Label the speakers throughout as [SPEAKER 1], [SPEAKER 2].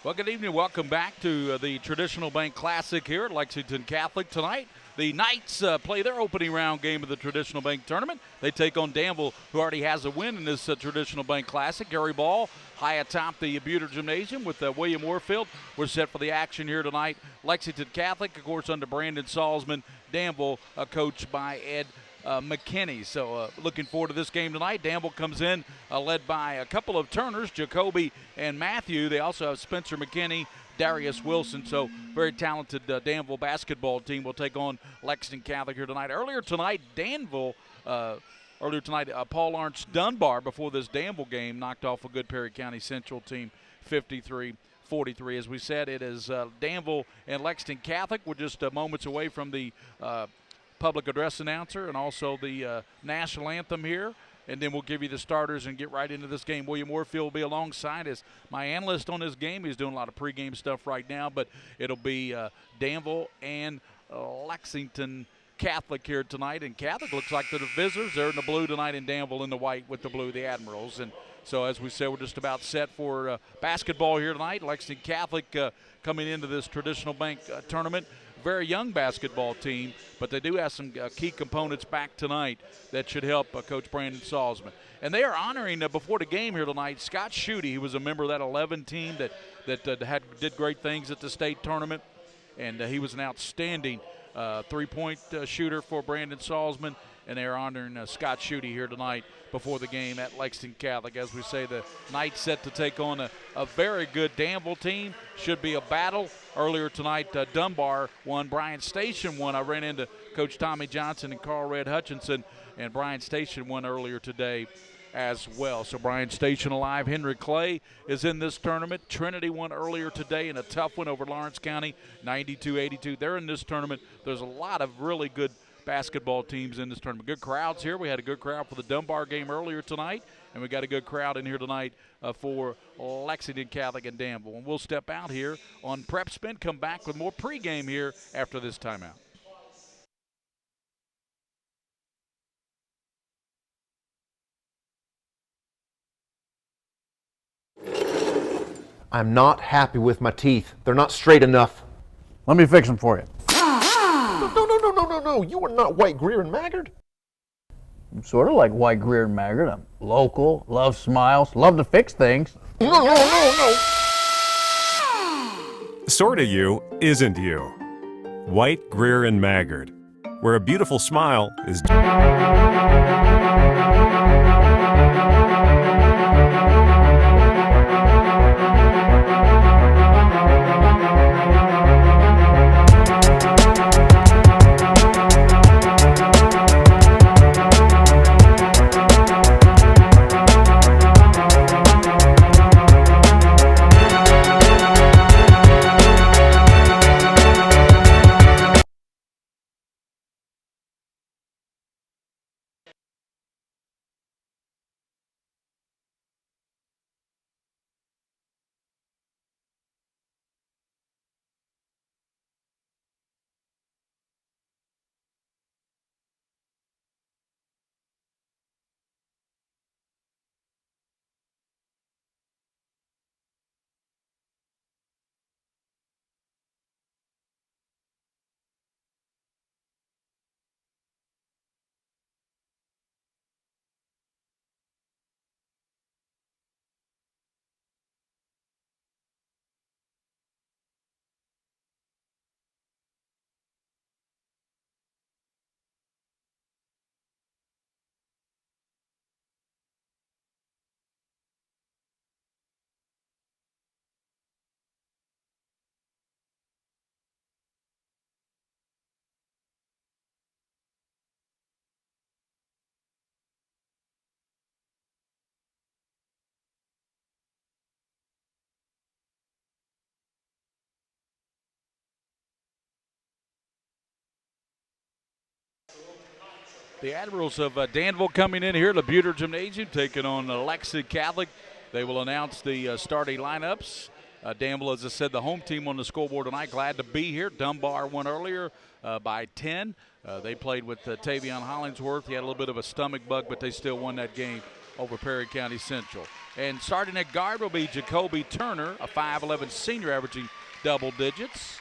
[SPEAKER 1] Well, good evening. Welcome back to the Traditional Bank Classic here at Lexington Catholic tonight. The Knights play their opening round game of the Traditional Bank Tournament. They take on Danville, who already has a win in this Traditional Bank Classic. Gary Ball high atop the Buter Gymnasium with William Warfield. We're set for the action here tonight. Lexington Catholic, of course, under Brandon Salzman. Danville, coached by Ed McKinney. So looking forward to this game tonight. Danville comes in led by a couple of Turners, Jacoby and Matthew. They also have Spencer McKinney, Darius Wilson. So very talented Danville basketball team will take on Lexington Catholic here tonight. Earlier tonight, Paul Lawrence Dunbar, before this Danville game, knocked off a good Perry County Central team 53-43. As we said, it is Danville and Lexington Catholic. We're just moments away from the public address announcer and also the national anthem here, and then we'll give you the starters and get right into this game. William Warfield will be alongside as my analyst on this game. He's doing a lot of pregame stuff right now, but it'll be Danville and Lexington Catholic here tonight, and Catholic looks like they're the visitors. They're in the blue tonight, and Danville in the white with the blue, the Admirals. And so as we said, we're just about set for basketball here tonight. Lexington Catholic coming into this Traditional Bank tournament. Very young basketball team, but they do have some key components back tonight that should help Coach Brandon Salzman. And they are honoring, before the game here tonight, Scott Schutte. He was a member of that 11 team that did great things at the state tournament, and he was an outstanding three-point shooter for Brandon Salzman, and they are honoring Scott Schutte here tonight before the game at Lexington Catholic. As we say, the Knights set to take on a very good Danville team. Should be a battle. Earlier tonight, Dunbar won. Bryan Station won. I ran into Coach Tommy Johnson and Carl Red Hutchinson, and Bryan Station won earlier today as well. So Bryan Station alive. Henry Clay is in this tournament. Trinity won earlier today in a tough win over Lawrence County, 92-82. They're in this tournament. There's a lot of really good basketball teams in this tournament. Good crowds here. We had a good crowd for the Dunbar game earlier tonight, and we got a good crowd in here tonight for Lexington Catholic and Danville. And we'll step out here on PrepSpin, come back with more pregame here after this timeout.
[SPEAKER 2] I'm not happy with my teeth. They're not straight enough.
[SPEAKER 3] Let me fix them for you.
[SPEAKER 2] No. You are not White, Greer, and Maggard.
[SPEAKER 3] I'm sort of like White, Greer, and Maggard. I'm local, love smiles, love to fix things.
[SPEAKER 2] No.
[SPEAKER 4] Sorta you isn't you. White, Greer, and Maggard, where a beautiful smile is...
[SPEAKER 1] The Admirals of Danville coming in here to the Buter Gymnasium, taking on Lexington Catholic. They will announce the starting lineups. Danville, as I said, the home team on the scoreboard tonight. Glad to be here. Dunbar won earlier by 10. They played with Tavion Hollingsworth. He had a little bit of a stomach bug, but they still won that game over Perry County Central. And starting at guard will be Jacoby Turner, a 5'11 senior averaging double digits.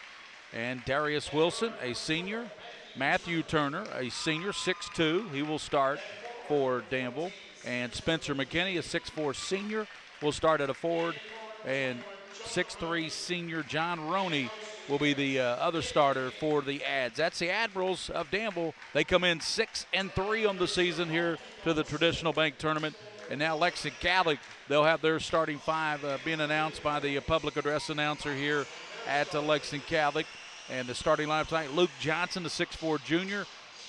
[SPEAKER 1] And Darius Wilson, a senior. Matthew Turner, a senior, 6'2". He will start for Danville. And Spencer McKinney, a 6'4 senior, will start at a forward. And 6'3 senior John Roney will be the other starter for the Ads. That's the Admirals of Danville. They come in 6-3 on the season here to the traditional bank tournament. And now Lexington Catholic, they'll have their starting five being announced by the public address announcer here at Lexington Catholic. And the starting lineup tonight, Luke Johnson, the 6'4 junior,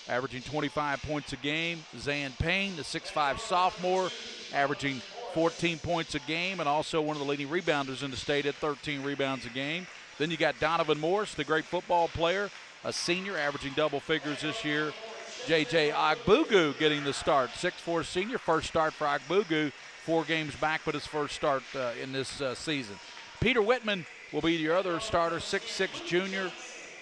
[SPEAKER 1] averaging 25 points a game. Zan Payne, the 6'5 sophomore, averaging 14 points a game, and also one of the leading rebounders in the state at 13 rebounds a game. Then you got Donovan Morris, the great football player, a senior, averaging double figures this year. J.J. Agbugu getting the start, 6'4 senior, first start for Agbugu, 4 games back, but his first start in this season. Peter Whitman will be your other starter, 6'6 junior,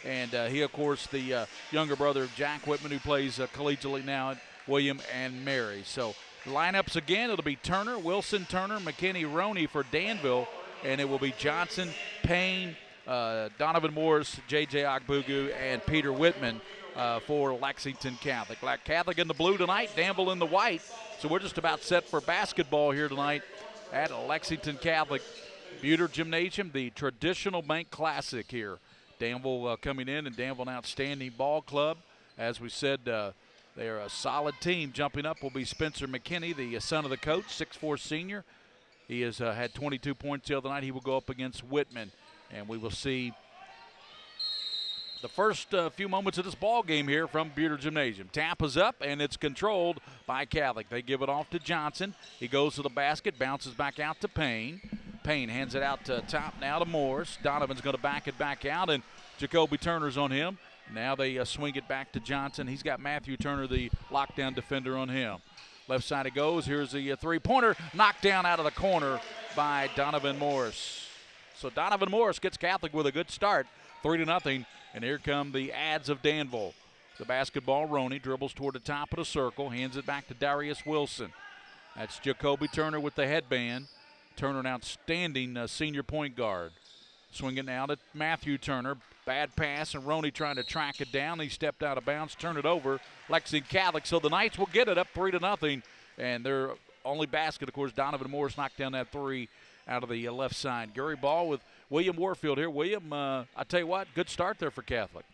[SPEAKER 1] and he, of course, the younger brother of Jack Whitman, who plays collegiately now at William and Mary. So lineups again, it'll be Turner, Wilson, Turner, McKinney, Roney for Danville, and it will be Johnson, Payne, Donovan Morris, J.J. Agbugu, and Peter Whitman for Lexington Catholic. Catholic in the blue tonight, Danville in the white. So we're just about set for basketball here tonight at Lexington Catholic Buter Gymnasium, the traditional bank classic here. Danville coming in, and Danville an outstanding ball club. As we said, they're a solid team. Jumping up will be Spencer McKinney, the son of the coach, 6'4 senior. He has had 22 points the other night. He will go up against Whitman, and we will see the first few moments of this ball game here from Buter Gymnasium. Tap is up, and it's controlled by Catholic. They give it off to Johnson. He goes to the basket, bounces back out to Payne. Payne hands it out to top now to Morris. Donovan's going to back it back out, and Jacoby Turner's on him. Now they swing it back to Johnson. He's got Matthew Turner, the lockdown defender, on him. Left side it goes. Here's the three-pointer, knocked down out of the corner by Donovan Morris. So Donovan Morris gets Catholic with a good start, 3-0. And here come the Ads of Danville. The basketball, Roney dribbles toward the top of the circle, hands it back to Darius Wilson. That's Jacoby Turner with the headband. Turner, an outstanding senior point guard. Swing it now to Matthew Turner. Bad pass, and Roney trying to track it down. He stepped out of bounds, turn it over. Lexington Catholic, so the Knights will get it up 3-0. And their only basket, of course, Donovan Morris knocked down that three out of the left side. Gary ball with William Warfield here. William, I tell you what, good start there for Catholic.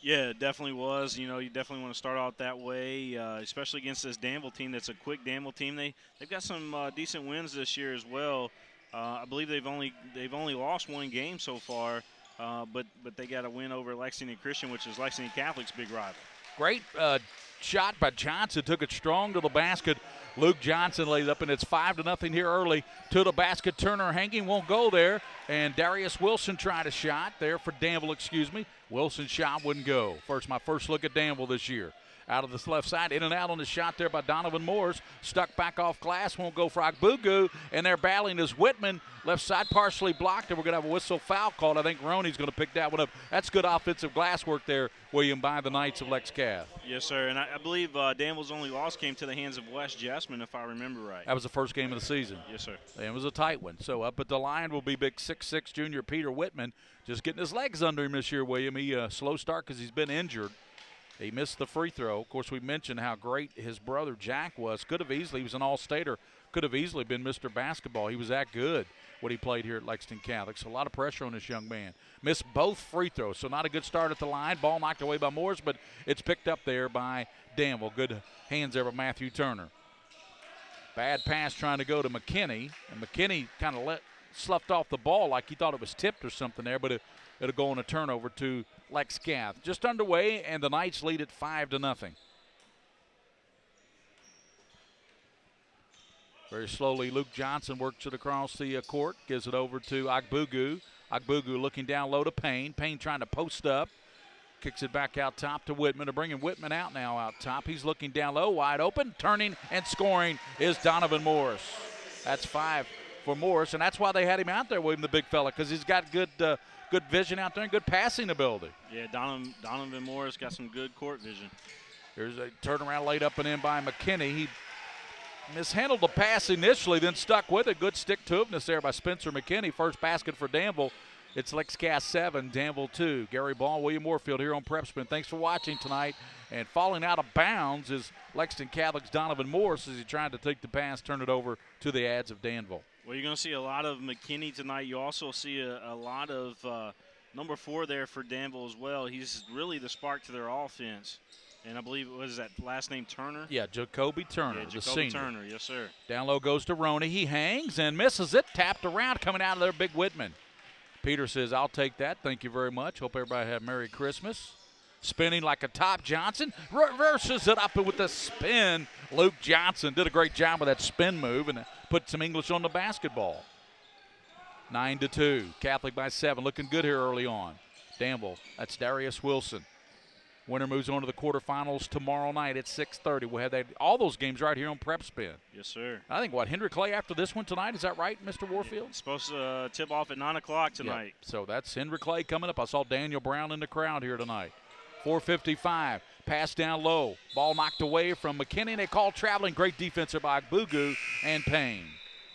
[SPEAKER 5] Yeah, it definitely was. You know, you definitely want to start out that way, especially against this Danville team that's a quick Danville team. They've got some decent wins this year as well. I believe they've only lost one game so far, but they got a win over Lexington Christian, which is Lexington Catholic's big rival.
[SPEAKER 1] Great shot by Johnson, took it strong to the basket. Luke Johnson laid up, and it's 5-0 here early. To the basket, Turner hanging, won't go there. And Darius Wilson tried a shot there for Danville, Wilson's shot wouldn't go. My first look at Danville this year. Out of this left side, in and out on the shot there by Donovan Morris. Stuck back off glass, won't go for Agbugu. And they're battling as Whitman. Left side partially blocked, and we're going to have a whistle foul called. I think Roney's going to pick that one up. That's good offensive glass work there, William, by the Knights of Lex Cath.
[SPEAKER 5] Yes, sir. And I believe Danville's only loss came to the hands of Wes Jessman, if I remember right.
[SPEAKER 1] That was the first game of the season.
[SPEAKER 5] Yes, sir.
[SPEAKER 1] And it was a tight one. So up at the line will be big 6'6 junior Peter Whitman. Just getting his legs under him this year, William. He slow start because he's been injured. He missed the free throw. Of course, we mentioned how great his brother Jack was. He was an all-stater. Could have easily been Mr. Basketball. He was that good when he played here at Lexington Catholic. So a lot of pressure on this young man. Missed both free throws, so not a good start at the line. Ball knocked away by Morris, but it's picked up there by Danville. Good hands there by Matthew Turner. Bad pass trying to go to McKinney, and McKinney kind of sloughed off the ball like he thought it was tipped or something there, but it'll go on a turnover to Lex Cath. Just underway, and the Knights lead at 5-0. Very slowly, Luke Johnson works it across the court, gives it over to Agbugu. Agbugu looking down low to Payne. Payne trying to post up. Kicks it back out top to Whitman. They're bringing Whitman out now out top. He's looking down low, wide open. Turning and scoring is Donovan Morris. That's 5 for Morris, and that's why they had him out there, William, the big fella, because he's got good vision out there and good passing ability.
[SPEAKER 5] Yeah, Donovan Morris got some good court vision.
[SPEAKER 1] There's a turnaround laid up and in by McKinney. He Mishandled the pass initially, then stuck with it. Good stick-to-itiveness there by Spencer McKinney. First basket for Danville. It's Cath 7, Danville 2. Gary Ball, William Moorfield here on PrepSpin. Thanks for watching tonight. And falling out of bounds is Lexington Catholic's Donovan Morris as he tried to take the pass, turn it over to the Ads of Danville.
[SPEAKER 5] Well, you're going to see a lot of McKinney tonight. You also see a lot of number 4 there for Danville as well. He's really the spark to their offense. And I believe, what is that last name, Turner?
[SPEAKER 1] Yeah, Jacoby Turner,
[SPEAKER 5] yeah,
[SPEAKER 1] the senior.
[SPEAKER 5] Turner, yes, sir.
[SPEAKER 1] Down low goes to Roney. He hangs and misses it. Tapped around, coming out of there, Big Whitman. Peter says, I'll take that. Thank you very much. Hope everybody had a Merry Christmas. Spinning like a top Johnson. Reverses it up with the spin. Luke Johnson did a great job with that spin move and put some English on the basketball. 9-2. Catholic by 7. Looking good here early on. Danville, that's Darius Wilson. Winner moves on to the quarterfinals tomorrow night at 6:30. We'll have all those games right here on PrepSpin.
[SPEAKER 5] Yes, sir.
[SPEAKER 1] I think, Henry Clay after this one tonight? Is that right, Mr. Warfield?
[SPEAKER 5] It's supposed to tip off at 9 o'clock tonight.
[SPEAKER 1] Yep. So that's Henry Clay coming up. I saw Daniel Brown in the crowd here tonight. 4:55. Pass down low. Ball knocked away from McKinney. They call traveling. Great defense by Agbugu and Payne.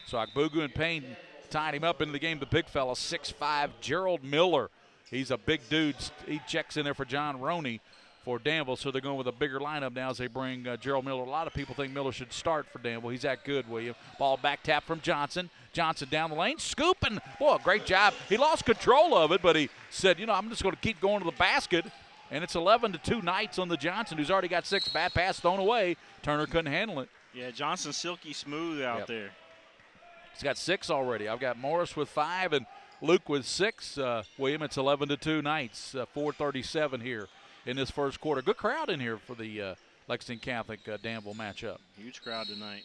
[SPEAKER 1] So Agbugu and Payne tied him up into the game. The big fella, 6'5", Gerald Miller. He's a big dude. He checks in there for John Roney for Danville, so they're going with a bigger lineup now as they bring Gerald Miller. A lot of people think Miller should start for Danville. He's that good, William. Ball back tap from Johnson. Johnson down the lane, scooping. Boy, great job. He lost control of it, but he said, I'm just going to keep going to the basket. And it's 11-2 Knights on the Johnson, who's already got 6. Bad pass thrown away. Turner couldn't handle it.
[SPEAKER 5] Yeah, Johnson silky smooth out there.
[SPEAKER 1] He's got 6 already. I've got Morris with 5 and Luke with 6. William, it's 11-2 Knights. 4:37 here in this first quarter. Good crowd in here for the Lexington Catholic Danville matchup.
[SPEAKER 5] Huge crowd tonight.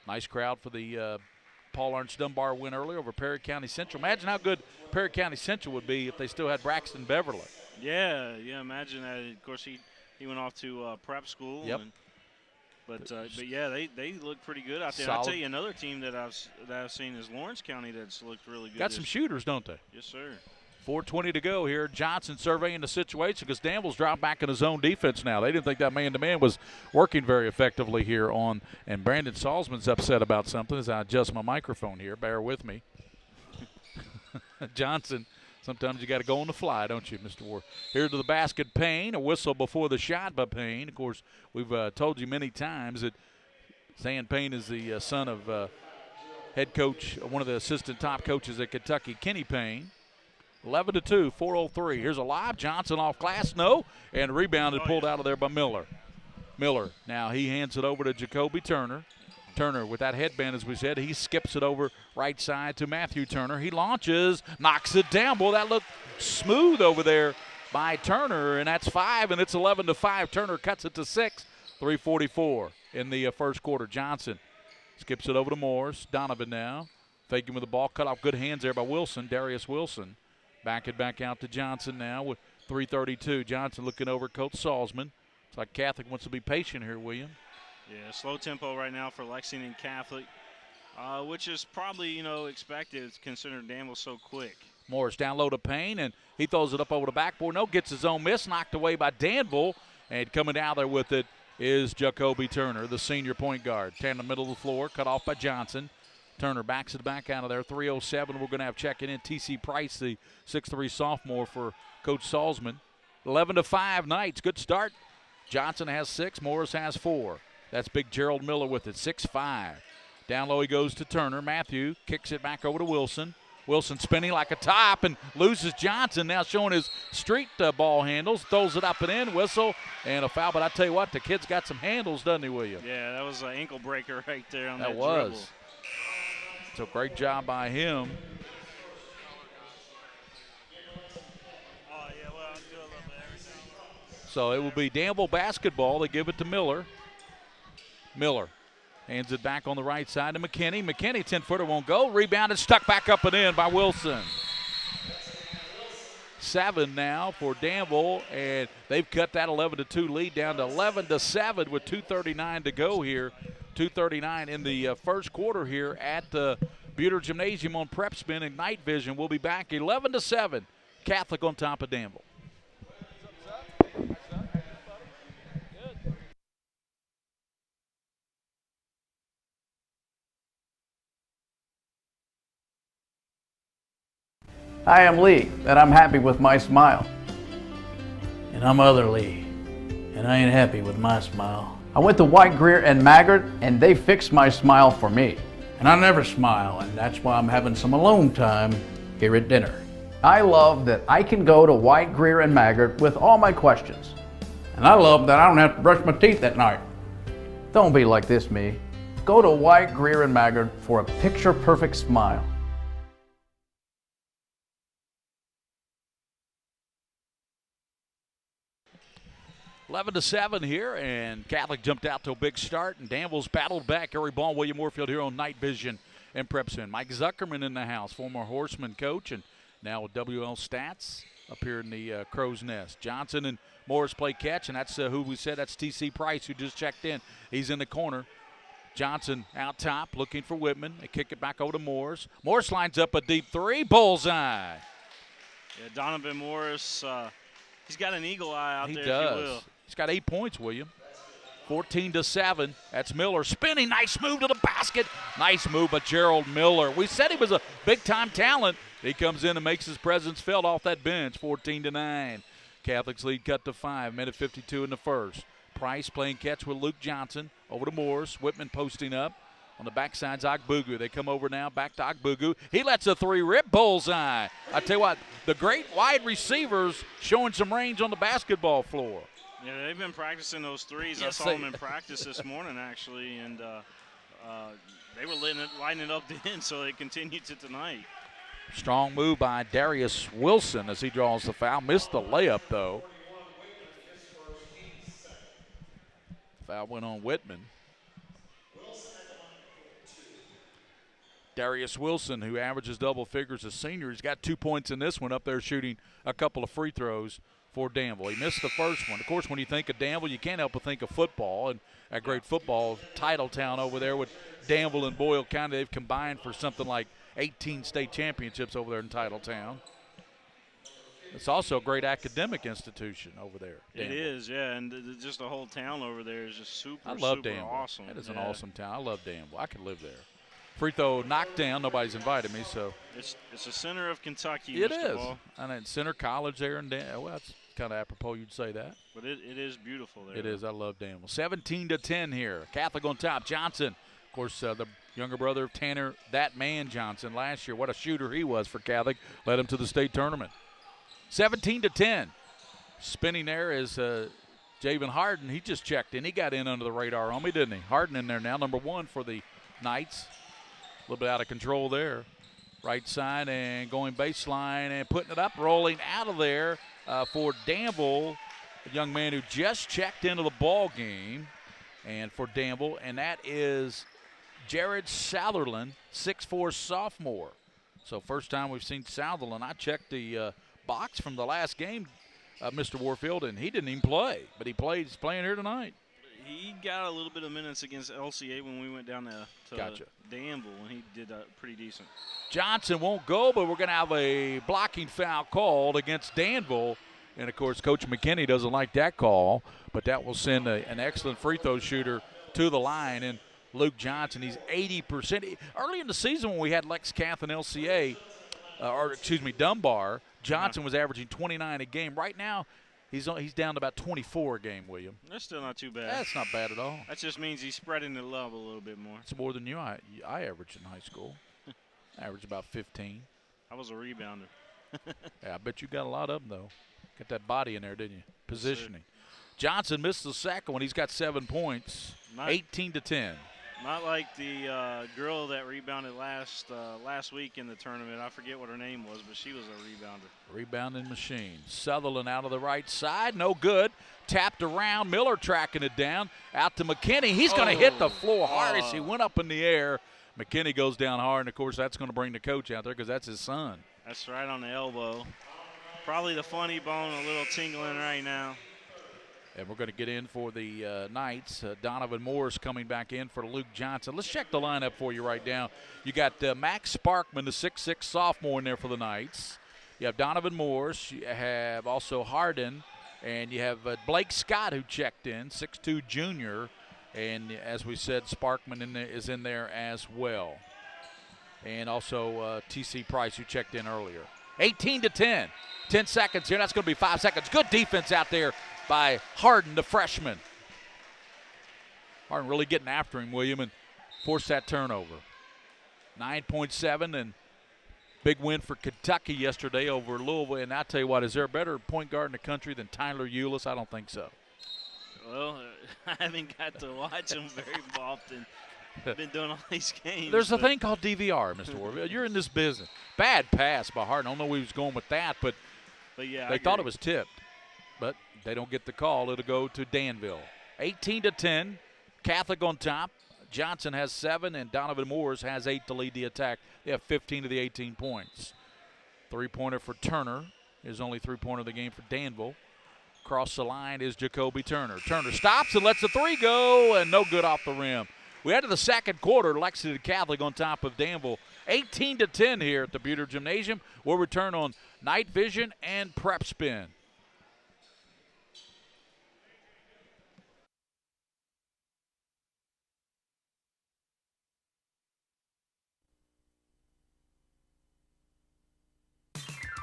[SPEAKER 1] Nice crowd for the Paul Ernst Dunbar win earlier over Perry County Central. Imagine how good Perry County Central would be if they still had Braxton Beverly.
[SPEAKER 5] Yeah, imagine that. Of course, he went off to prep school.
[SPEAKER 1] Yep.
[SPEAKER 5] But yeah, they look pretty good out there.
[SPEAKER 1] Solid.
[SPEAKER 5] I'll tell you another team that I've seen is Lawrence County that's looked really good.
[SPEAKER 1] Got some shooters, don't they?
[SPEAKER 5] Yes, sir.
[SPEAKER 1] 4:20 to go here. Johnson surveying the situation because Danville's dropped back in his own defense now. They didn't think that man-to-man was working very effectively here on. And Brandon Salzman's upset about something as I adjust my microphone here. Bear with me. Johnson, sometimes you got to go on the fly, don't you, Mr. Ward? Here to the basket, Payne. A whistle before the shot by Payne. Of course, we've told you many times that Stan Payne is the son of head coach, one of the assistant top coaches at Kentucky, Kenny Payne. 11-2, 4:03. Here's a lob. Johnson off glass, no, and rebounded, pulled out of there by Miller. Miller, now he hands it over to Jacoby Turner. Turner with that headband, as we said, he skips it over right side to Matthew Turner. He launches, knocks it down. Boy, that looked smooth over there by Turner, and that's 5, and it's 11-5. Turner cuts it to 6. 3:44 in the first quarter. Johnson skips it over to Morris. Donovan now faking with the ball. Cut off, good hands there by Wilson, Darius Wilson. Back it back out to Johnson now with 3:32. Johnson looking over Coach Salzman. It's like Catholic wants to be patient here, William.
[SPEAKER 5] Yeah, slow tempo right now for Lexington Catholic, which is probably, expected considering Danville's so quick.
[SPEAKER 1] Morris down low to Payne, and he throws it up over the backboard. No, gets his own miss, knocked away by Danville. And coming down there with it is Jacoby Turner, the senior point guard. 10 in the middle of the floor, cut off by Johnson. Turner backs it back out of there. 3:07. We're going to have checking in T.C. Price, the 6'3 sophomore for Coach Salzman. 11-5 Knights. Good start. Johnson has 6. Morris has 4. That's big Gerald Miller with it. 6'5. Down low he goes to Turner. Matthew kicks it back over to Wilson. Wilson spinning like a top and loses Johnson. Now showing his street ball handles. Throws it up and in. Whistle and a foul. But I tell you what, the kid's got some handles, doesn't he, William?
[SPEAKER 5] Yeah, that was an ankle breaker right there on that
[SPEAKER 1] was.
[SPEAKER 5] dribble.
[SPEAKER 1] So great job by him. So it will be Danville basketball. They give it to Miller. Miller hands it back on the right side to McKinney. McKinney, 10-footer, won't go. Rebounded, stuck back up and in by Wilson. 7 now for Danville, and they've cut that 11-2 lead down to 11-7 with 2:39 to go here. 2:39 in the first quarter here at the Buter Gymnasium on PrepSpin and Night Vision. We'll be back 11-7. Catholic on top of Danville.
[SPEAKER 3] I am Lee, and I'm happy with my smile.
[SPEAKER 6] And I'm other Lee, and I ain't happy with my smile.
[SPEAKER 3] I went to White, Greer, and Maggard, and they fixed my smile for me.
[SPEAKER 6] And I never smile, and that's why I'm having some alone time here at dinner.
[SPEAKER 3] I love that I can go to White, Greer, and Maggard with all my questions.
[SPEAKER 6] And I love that I don't have to brush my teeth at night.
[SPEAKER 3] Don't be like this, me. Go to White, Greer, and Maggard for a picture-perfect smile.
[SPEAKER 1] 11-7 here, and Catholic jumped out to a big start, and Danville's battled back. Every ball, William Warfield here on Night Vision and PrepSpin. Mike Zuckerman in the house, former Horseman coach, and now with WL Stats up here in the Crow's Nest. Johnson and Morris play catch, and that's who we said, that's TC Price, who just checked in. He's in the corner. Johnson out top, looking for Whitman. They kick it back over to Morris. Morris lines up a deep three, bullseye.
[SPEAKER 5] Yeah, Donovan Morris, he's got an eagle eye out there,
[SPEAKER 1] does.
[SPEAKER 5] if you will.
[SPEAKER 1] He's got 8 points, William. 14-7. That's Miller spinning. Nice move to the basket. Nice move by Gerald Miller. We said he was a big-time talent. He comes in and makes his presence felt off that bench. 14-9. Catholic's lead cut to 5. Minute 52 in the first. Price playing catch with Luke Johnson. Over to Morris. Whitman posting up. On the backside's Ogbugu. They come over now, back to Ogbugu. He lets a three rip, bullseye. I tell you what, the great wide receivers showing some range on the basketball floor.
[SPEAKER 5] Yeah, they've been practicing those threes.
[SPEAKER 1] Yes,
[SPEAKER 5] I saw them in practice this morning, actually, and they were lighting it up then, so they continued to tonight.
[SPEAKER 1] Strong move by Darius Wilson as he draws the foul. Missed the layup, though. Foul went on Whitman. Darius Wilson, who averages double figures as senior, he's got 2 points in this one, up there shooting a couple of free throws for Danville. He missed the first one. Of course, when you think of Danville, you can't help but think of football, and that great football title town over there with Danville and Boyle County. They've combined for something like 18 state championships over there in Titletown. It's also a great academic institution over there.
[SPEAKER 5] Danville. It is, yeah, and just the whole town over there is just super,
[SPEAKER 1] I love
[SPEAKER 5] super
[SPEAKER 1] Danville.
[SPEAKER 5] awesome.
[SPEAKER 1] It is an awesome town. I love Danville. I could live there. Free throw knocked down. Nobody's invited me, so.
[SPEAKER 5] It's the center of Kentucky,
[SPEAKER 1] It
[SPEAKER 5] Mr.
[SPEAKER 1] is.
[SPEAKER 5] Ball.
[SPEAKER 1] And then Center College there in Danville. Well, that's kind of apropos you'd say that.
[SPEAKER 5] But it is beautiful there.
[SPEAKER 1] It is. I love Danville. 17-10 here. Catholic on top. Johnson, of course, the younger brother of Tanner, that man Johnson, last year. What a shooter he was for Catholic. Led him to the state tournament. 17-10. Spinning there is Javen Harden. He just checked in. He got in under the radar on me, didn't he? Harden in there now, number 1 for the Knights. A little bit out of control there. Right side and going baseline and putting it up, rolling out of there for Danville, a young man who just checked into the ball game, and for Danville, and that is Jared Southerland, 6'4" sophomore. So first time we've seen Southerland. I checked the box from the last game, Mr. Warfield, and he didn't even play, but he's playing here tonight.
[SPEAKER 5] He got a little bit of minutes against LCA when we went down to Danville, and he did pretty decent.
[SPEAKER 1] Johnson won't go, but we're going to have a blocking foul called against Danville. And, of course, Coach McKinney doesn't like that call, but that will send an excellent free throw shooter to the line. And Luke Johnson, he's 80%. Early in the season when we had Lex Cath and LCA, Dunbar, Johnson was averaging 29 a game. Right now, he's down to about 24 a game, William.
[SPEAKER 5] That's still not too bad.
[SPEAKER 1] That's not bad at all.
[SPEAKER 5] That just means he's spreading the love a little bit more.
[SPEAKER 1] It's more than I averaged in high school. Averaged about 15.
[SPEAKER 5] I was a rebounder.
[SPEAKER 1] Yeah, I bet you got a lot of them, though. Got that body in there, didn't you? Positioning. Johnson missed the second one. He's got 7 points, 18-10.
[SPEAKER 5] Not like the girl that rebounded last week in the tournament. I forget what her name was, but she was a rebounder.
[SPEAKER 1] Rebounding machine. Sutherland out of the right side. No good. Tapped around. Miller tracking it down. Out to McKinney. He's going to hit the floor hard as he went up in the air. McKinney goes down hard, and, of course, that's going to bring the coach out there because that's his son.
[SPEAKER 5] That's right on the elbow. Probably the funny bone a little tingling right now.
[SPEAKER 1] And we're going to get in for the Knights. Donovan Morris coming back in for Luke Johnson. Let's check the lineup for you right now. You got Max Sparkman, the 6'6" sophomore, in there for the Knights. You have Donovan Morris. You have also Harden. And you have Blake Scott, who checked in, 6'2" junior. And as we said, Sparkman is in there as well. And also TC Price, who checked in earlier. 18-10. 10 seconds here. That's going to be 5 seconds. Good defense out there by Harden, the freshman. Harden really getting after him, William, and forced that turnover. 9.7, and big win for Kentucky yesterday over Louisville. And I tell you what, is there a better point guard in the country than Tyler Eulis? I don't think so.
[SPEAKER 5] Well, I haven't got to watch him very often. I've been doing all these games.
[SPEAKER 1] There's a thing called DVR, Mr. Warfield. You're in this business. Bad pass by Harden. I don't know where he was going with that, but
[SPEAKER 5] yeah,
[SPEAKER 1] they thought it was tipped. But they don't get the call. It'll go to Danville. 18-10. Catholic on top. Johnson has 7, and Donovan Moores has 8 to lead the attack. They have 15 of the 18 points. Three-pointer for Turner. His only three-pointer of the game for Danville. Across the line is Jacoby Turner. Turner stops and lets the three go, and no good off the rim. We head to the second quarter. Lexington Catholic on top of Danville. 18-10 here at the Buter Gymnasium. We'll return on Night Vision and PrepSpin.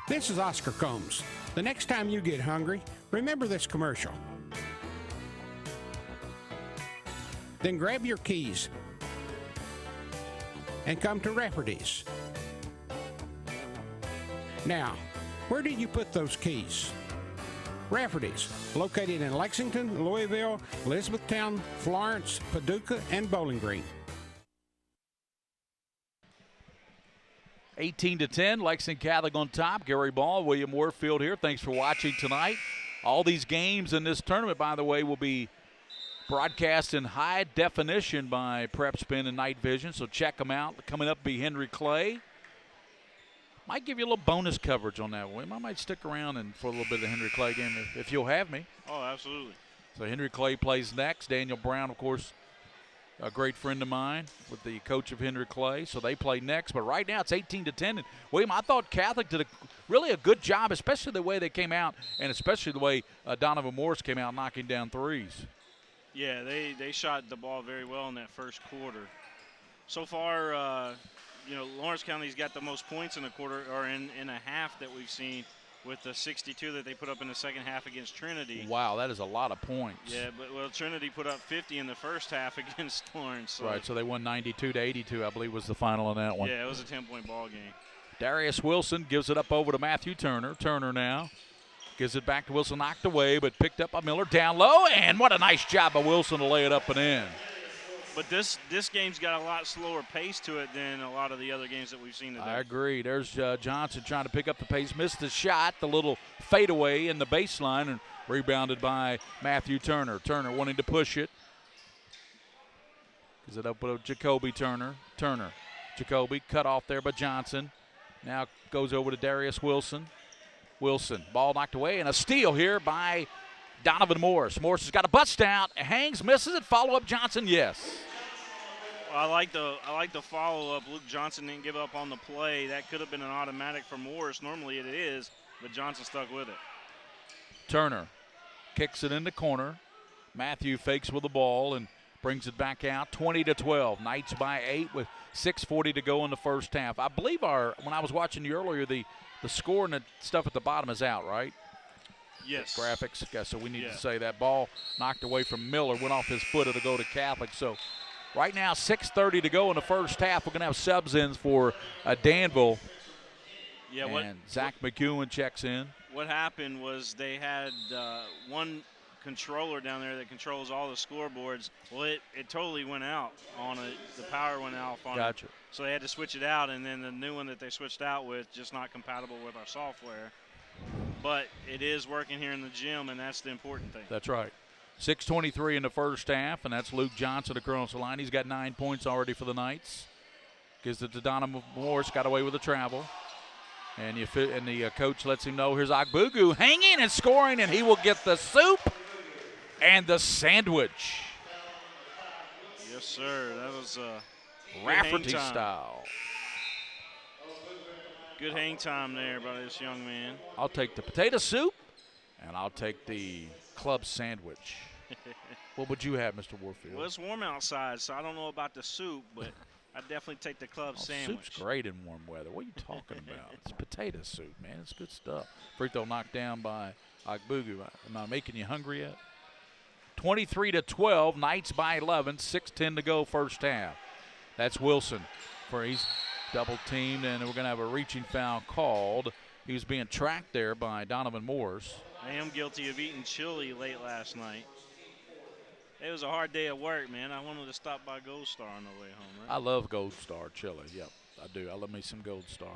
[SPEAKER 7] This is Oscar Combs. The next time you get hungry, remember this commercial. Then grab your keys and come to Rafferty's. Now, where did you put those keys? Rafferty's, located in Lexington, Louisville, Elizabethtown, Florence, Paducah, and Bowling Green.
[SPEAKER 1] 18-10, Lexington Catholic on top. Gary Ball, William Warfield here. Thanks for watching tonight. All these games in this tournament, by the way, will be broadcast in high definition by PrepSpin and Night Vision, so check them out. Coming up be Henry Clay. Might give you a little bonus coverage on that one. I might stick around and for a little bit of the Henry Clay game if you'll have me.
[SPEAKER 5] Oh, absolutely.
[SPEAKER 1] So Henry Clay plays next. Daniel Brown, of course, a great friend of mine with the coach of Henry Clay. So they play next. But right now it's 18-10. And William, I thought Catholic did really a good job, especially the way they came out and especially the way Donovan Morris came out knocking down threes.
[SPEAKER 5] Yeah, they shot the ball very well in that first quarter. So far, Lawrence County's got the most points in a quarter or in a half that we've seen with the 62 that they put up in the second half against Trinity.
[SPEAKER 1] Wow, that is a lot of points.
[SPEAKER 5] Yeah, but Trinity put up 50 in the first half against Lawrence. So.
[SPEAKER 1] Right, so they won 92-82, I believe was the final on that one.
[SPEAKER 5] Yeah, it was a 10-point ball game.
[SPEAKER 1] Darius Wilson gives it up over to Matthew Turner. Turner now gives it back to Wilson, knocked away, but picked up by Miller down low, and what a nice job by Wilson to lay it up and in.
[SPEAKER 5] But this game's got a lot slower pace to it than a lot of the other games that we've seen today.
[SPEAKER 1] I agree. There's Johnson trying to pick up the pace, missed the shot, the little fadeaway in the baseline, and rebounded by Matthew Turner. Turner wanting to push it. Gives it up to Jacoby Turner. Jacoby cut off there by Johnson. Now goes over to Darius Wilson. Wilson, ball knocked away, and a steal here by Donovan Morris. Morris has got a bust out, hangs, misses it. Follow up Johnson, yes.
[SPEAKER 5] Well, I like the follow up. Luke Johnson didn't give up on the play. That could have been an automatic for Morris. Normally it is, but Johnson stuck with it.
[SPEAKER 1] Turner kicks it in the corner. Matthew fakes with the ball and brings it back out. 20-12. Knights by 8 with 6:40 to go in the first half. I believe when I was watching you earlier, the score and the stuff at the bottom is out, right?
[SPEAKER 5] Yes.
[SPEAKER 1] Graphics. Okay, so we need to say that ball knocked away from Miller, went off his foot. It'll go to Catholic. So right now, 6:30 to go in the first half. We're going to have subs in for Danville.
[SPEAKER 5] Yeah.
[SPEAKER 1] And Zach McEwen checks in.
[SPEAKER 5] What happened was they had one controller down there that controls all the scoreboards. Well, it totally went out on it. The power went off on it. So they had to switch it out, and then the new one that they switched out with just not compatible with our software. But it is working here in the gym, and that's the important thing.
[SPEAKER 1] That's right. 6:23 in the first half, and that's Luke Johnson across the line. He's got 9 points already for the Knights. Gives it to Donovan Morris, got away with the travel. And the coach lets him know, here's Agbugu hanging and scoring, and he will get the soup and the sandwich.
[SPEAKER 5] Yes, sir. That was
[SPEAKER 1] Rafferty style.
[SPEAKER 5] Good hang time there by this young man.
[SPEAKER 1] I'll take the potato soup, and I'll take the club sandwich. What would you have, Mr. Warfield?
[SPEAKER 5] Well, it's warm outside, so I don't know about the soup, but I'd definitely take the club sandwich.
[SPEAKER 1] Soup's great in warm weather. What are you talking about? It's potato soup, man. It's good stuff. Free throw knocked down by Agbugu. Am I making you hungry yet? 23-12, Knights by 11, 6:10 to go first half. That's Wilson for he's double teamed, and we're going to have a reaching foul called. He was being tracked there by Donovan Morris.
[SPEAKER 5] I am guilty of eating chili late last night. It was a hard day at work, man. I wanted to stop by Gold Star on the way home. Right?
[SPEAKER 1] I love Gold Star chili. Yep, I do. I love me some Gold Star.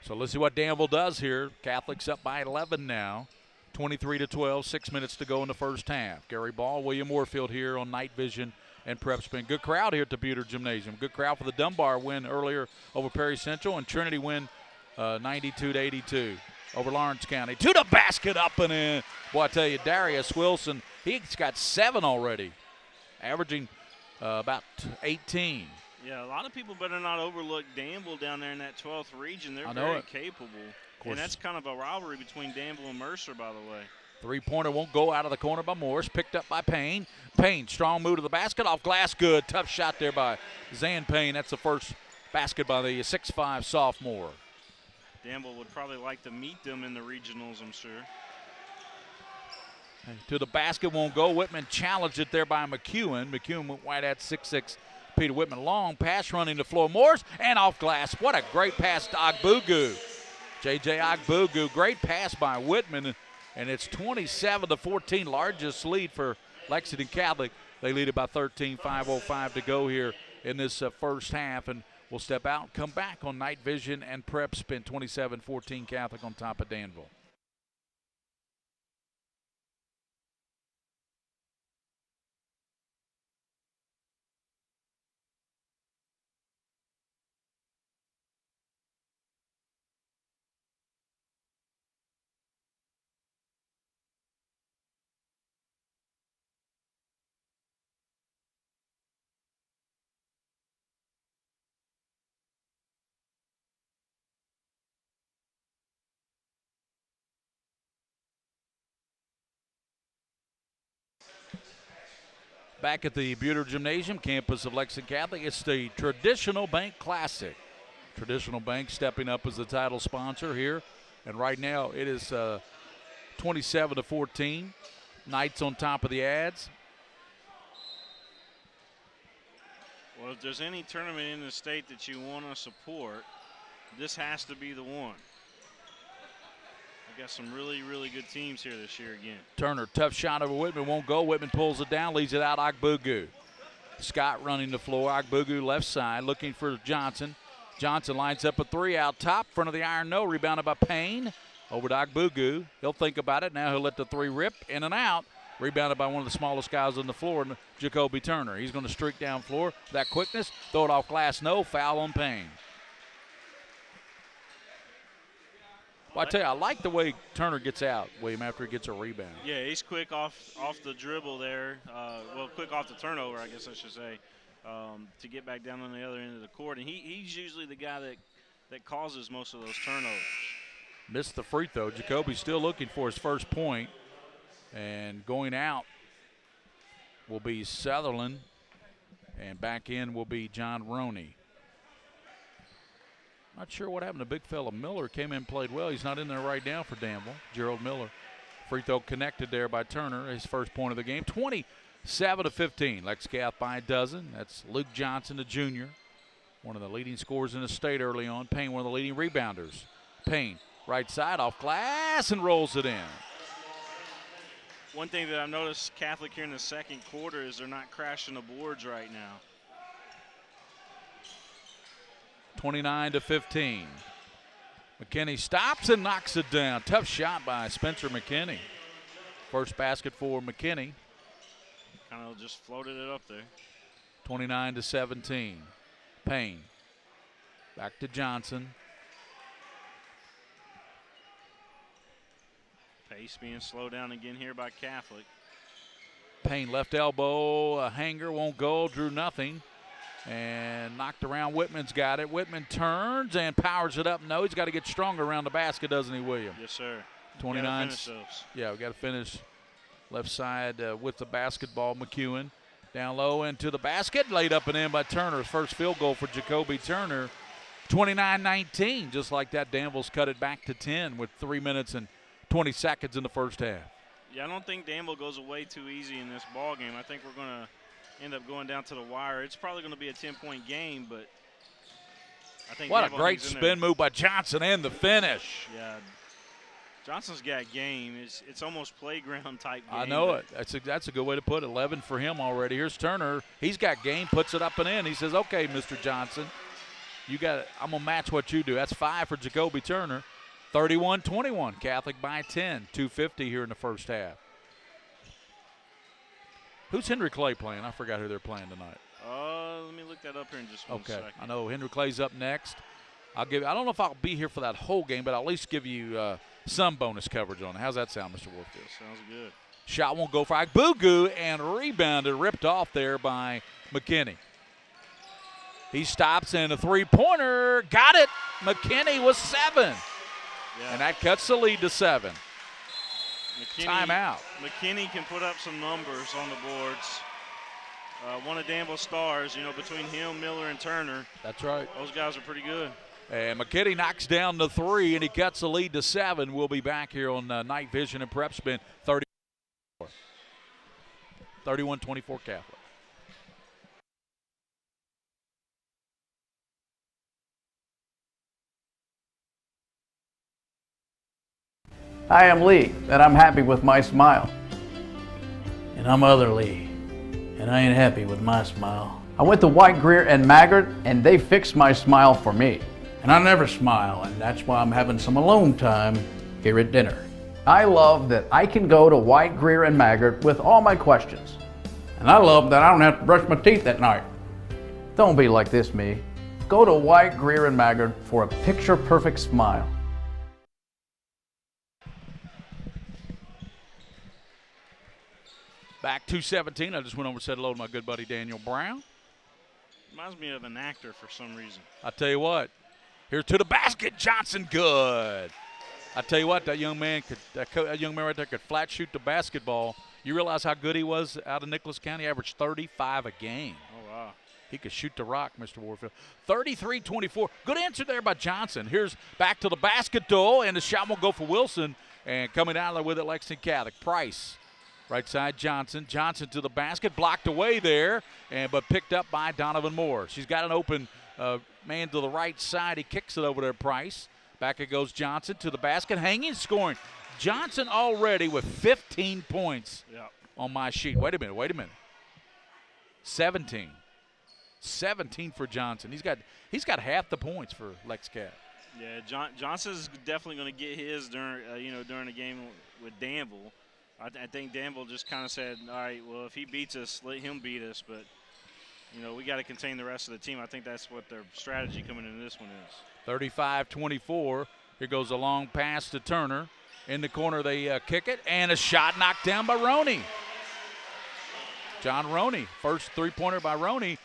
[SPEAKER 1] So let's see what Danville does here. Catholics up by 11 now. 23-12, 6 minutes to go in the first half. Gary Ball, William Warfield here on Night Vision and PrepSpin. Good crowd here at the Buter Gymnasium. Good crowd for the Dunbar win earlier over Perry Central, and Trinity win 92-82 over Lawrence County. To the basket, up and in. Boy, I tell you, Darius Wilson, he's got 7 already, averaging about 18.
[SPEAKER 5] Yeah, a lot of people better not overlook Danville down there in that 12th region. They're very capable. And that's kind of a rivalry between Danville and Mercer, by the way.
[SPEAKER 1] Three-pointer won't go out of the corner by Morris. Picked up by Payne. Payne, strong move to the basket, off glass, good. Tough shot there by Zan Payne. That's the first basket by the 6'5 sophomore.
[SPEAKER 5] Danville would probably like to meet them in the regionals, I'm sure.
[SPEAKER 1] To the basket won't go. Whitman challenged it there by McEwen. McEwen went wide at 6'6 Peter Whitman. Long pass running the floor. Morris and off glass. What a great pass to Agbugu. J.J. Agbugu, great pass by Whitman, and it's 27-14, largest lead for Lexington Catholic. They lead it by 13, 5:05 to go here in this first half, and we'll step out and come back on Night Vision and PrepSpin. 27-14 Catholic on top of Danville. Back at the Buter Gymnasium, campus of Lexington Catholic, it's the Traditional Bank Classic. Traditional Bank stepping up as the title sponsor here. And right now it is 27-14. Knights on top of the ads.
[SPEAKER 5] Well, if there's any tournament in the state that you want to support, this has to be the one. We've got some really, really good teams here this year again.
[SPEAKER 1] Turner, tough shot over Whitman, won't go. Whitman pulls it down, leaves it out. Agbugu. Scott running the floor. Agbugu left side, looking for Johnson. Johnson lines up a three out top, front of the iron, no. Rebounded by Payne. Over to Agbugu. He'll think about it. Now he'll let the three rip in and out. Rebounded by one of the smallest guys on the floor, Jacoby Turner. He's going to streak down floor. That quickness, throw it off glass, no. Foul on Payne. Well, I tell you, I like the way Turner gets out, William, after he gets a rebound.
[SPEAKER 5] Yeah, he's quick off the dribble there. Well, quick off the turnover, I guess I should say, to get back down on the other end of the court. And he's usually the guy that causes most of those turnovers.
[SPEAKER 1] Missed the free throw. Jacoby's still looking for his first point. And going out will be Sutherland. And back in will be John Roney. Not sure what happened to big fella Miller. Came in and played well. He's not in there right now for Danville. Gerald Miller. Free throw connected there by Turner. His first point of the game. 27-15. Lex Cath by a dozen. That's Luke Johnson, the junior. One of the leading scorers in the state early on. Payne, one of the leading rebounders. Payne, right side, off glass, and rolls it in.
[SPEAKER 5] One thing that I've noticed Catholic here in the second quarter is they're not crashing the boards right now.
[SPEAKER 1] 29-15. McKinney stops and knocks it down. Tough shot by Spencer McKinney. First basket for McKinney.
[SPEAKER 5] Kind of just floated it up there.
[SPEAKER 1] 29-17. Payne. Back to Johnson.
[SPEAKER 5] Pace being slowed down again here by Catholic.
[SPEAKER 1] Payne left elbow, a hanger, won't go, drew nothing. And knocked around. Whitman's got it. Whitman turns and powers it up. No, he's got to get stronger around the basket, doesn't he, William?
[SPEAKER 5] Yes, sir.
[SPEAKER 1] 29. Yeah, we got to finish left side with the basketball. McEwen Down low into the basket, laid up and in by Turner. First field goal for Jacoby Turner. 29-19, just like that. Danville's cut it back to 10 with 3 minutes and 20 seconds in the first half.
[SPEAKER 5] Yeah, I don't think Danville goes away too easy in this ball game. I think we're going to end up going down to the wire. It's probably going to be a 10-point game, but I think
[SPEAKER 1] what
[SPEAKER 5] Danville
[SPEAKER 1] a great
[SPEAKER 5] hangs in
[SPEAKER 1] spin
[SPEAKER 5] there.
[SPEAKER 1] move by Johnson and the finish.
[SPEAKER 5] Yeah, Johnson's got game. It's almost playground type game.
[SPEAKER 1] I know it. That's a good way to put it. 11 for him already. Here's Turner. He's got game, puts it up and in. He says, okay, Mr. Johnson, you got it. I'm going to match what you do. That's 5 for Jacoby Turner. 31-21, Catholic by 10. 2:50 here in the first half. Who's Henry Clay playing? I forgot who they're playing tonight.
[SPEAKER 5] Let me look that up here in just one second.
[SPEAKER 1] I know Henry Clay's up next. I don't know if I'll be here for that whole game, but I'll at least give you some bonus coverage on it. How's that sound, Mr. Warfield?
[SPEAKER 5] Sounds good.
[SPEAKER 1] Shot won't go for Agbugu, and rebounded, ripped off there by McKinney. He stops, and a three-pointer. Got it. McKinney was 7.
[SPEAKER 5] Yeah.
[SPEAKER 1] And that cuts the lead to 7. Timeout.
[SPEAKER 5] McKinney can put up some numbers on the boards. One of Danville's stars, between him, Miller, and Turner.
[SPEAKER 1] That's right.
[SPEAKER 5] Those guys are pretty good. And
[SPEAKER 1] McKinney knocks down the 3, and he cuts the lead to 7. We'll be back here on Night Vision and PrepSpin. 31-24 Catholic.
[SPEAKER 3] Hi, I'm Lee, and I'm happy with my smile.
[SPEAKER 6] And I'm Other Lee, and I ain't happy with my smile.
[SPEAKER 3] I went to White, Greer, and Maggard, and they fixed my smile for me.
[SPEAKER 6] And I never smile, and that's why I'm having some alone time here at dinner.
[SPEAKER 3] I love that I can go to White, Greer, and Maggard with all my questions.
[SPEAKER 6] And I love that I don't have to brush my teeth at night.
[SPEAKER 3] Don't be like this, me. Go to White, Greer, and Maggard for a picture-perfect smile.
[SPEAKER 1] Back 2:17. I just went over and said hello to my good buddy Daniel Brown.
[SPEAKER 5] Reminds me of an actor for some reason.
[SPEAKER 1] I tell you what, here's to the basket. Johnson, good. I tell you what, that young man right there could flat shoot the basketball. You realize how good he was out of Nicholas County? Averaged 35 a game.
[SPEAKER 5] Oh, wow.
[SPEAKER 1] He could shoot the rock, Mr. Warfield. 33-24. Good answer there by Johnson. Here's back to the basket, though, and the shot will go for Wilson. And coming out of there with it, Lexington Catholic. Price. Right side, Johnson. Johnson to the basket, blocked away there, but picked up by Donovan Moore. She's got an open man to the right side. He kicks it over to Price. Back it goes Johnson to the basket, hanging, scoring. Johnson already with 15 points on my sheet. Wait a minute. 17. 17 for Johnson. He's got half the points for Lex Cat.
[SPEAKER 5] Yeah, Johnson's definitely going to get his during the game with Danville. I think Danville just kind of said, all right, well, if he beats us, let him beat us. But, we got to contain the rest of the team. I think that's what their strategy coming into this one is.
[SPEAKER 1] 35-24. Here goes a long pass to Turner. In the corner, they kick it. And a shot knocked down by Roney. John Roney. First three-pointer by Roney.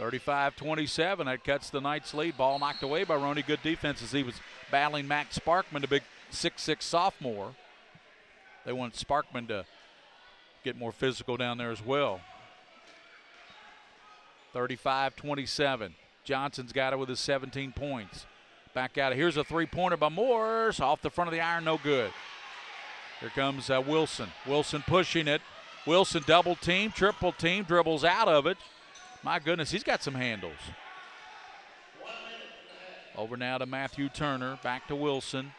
[SPEAKER 1] 35-27. That cuts the Knights' lead. Ball knocked away by Roney. Good defense as he was battling Max Sparkman, the big 6'6 sophomore. They want Sparkman to get more physical down there as well. 35-27. Johnson's got it with his 17 points. Back out. Here's a three-pointer by Morse. Off the front of the iron, no good. Here comes Wilson. Wilson pushing it. Wilson double team, triple team, dribbles out of it. My goodness, he's got some handles. Over now to Matthew Turner. Back to Wilson.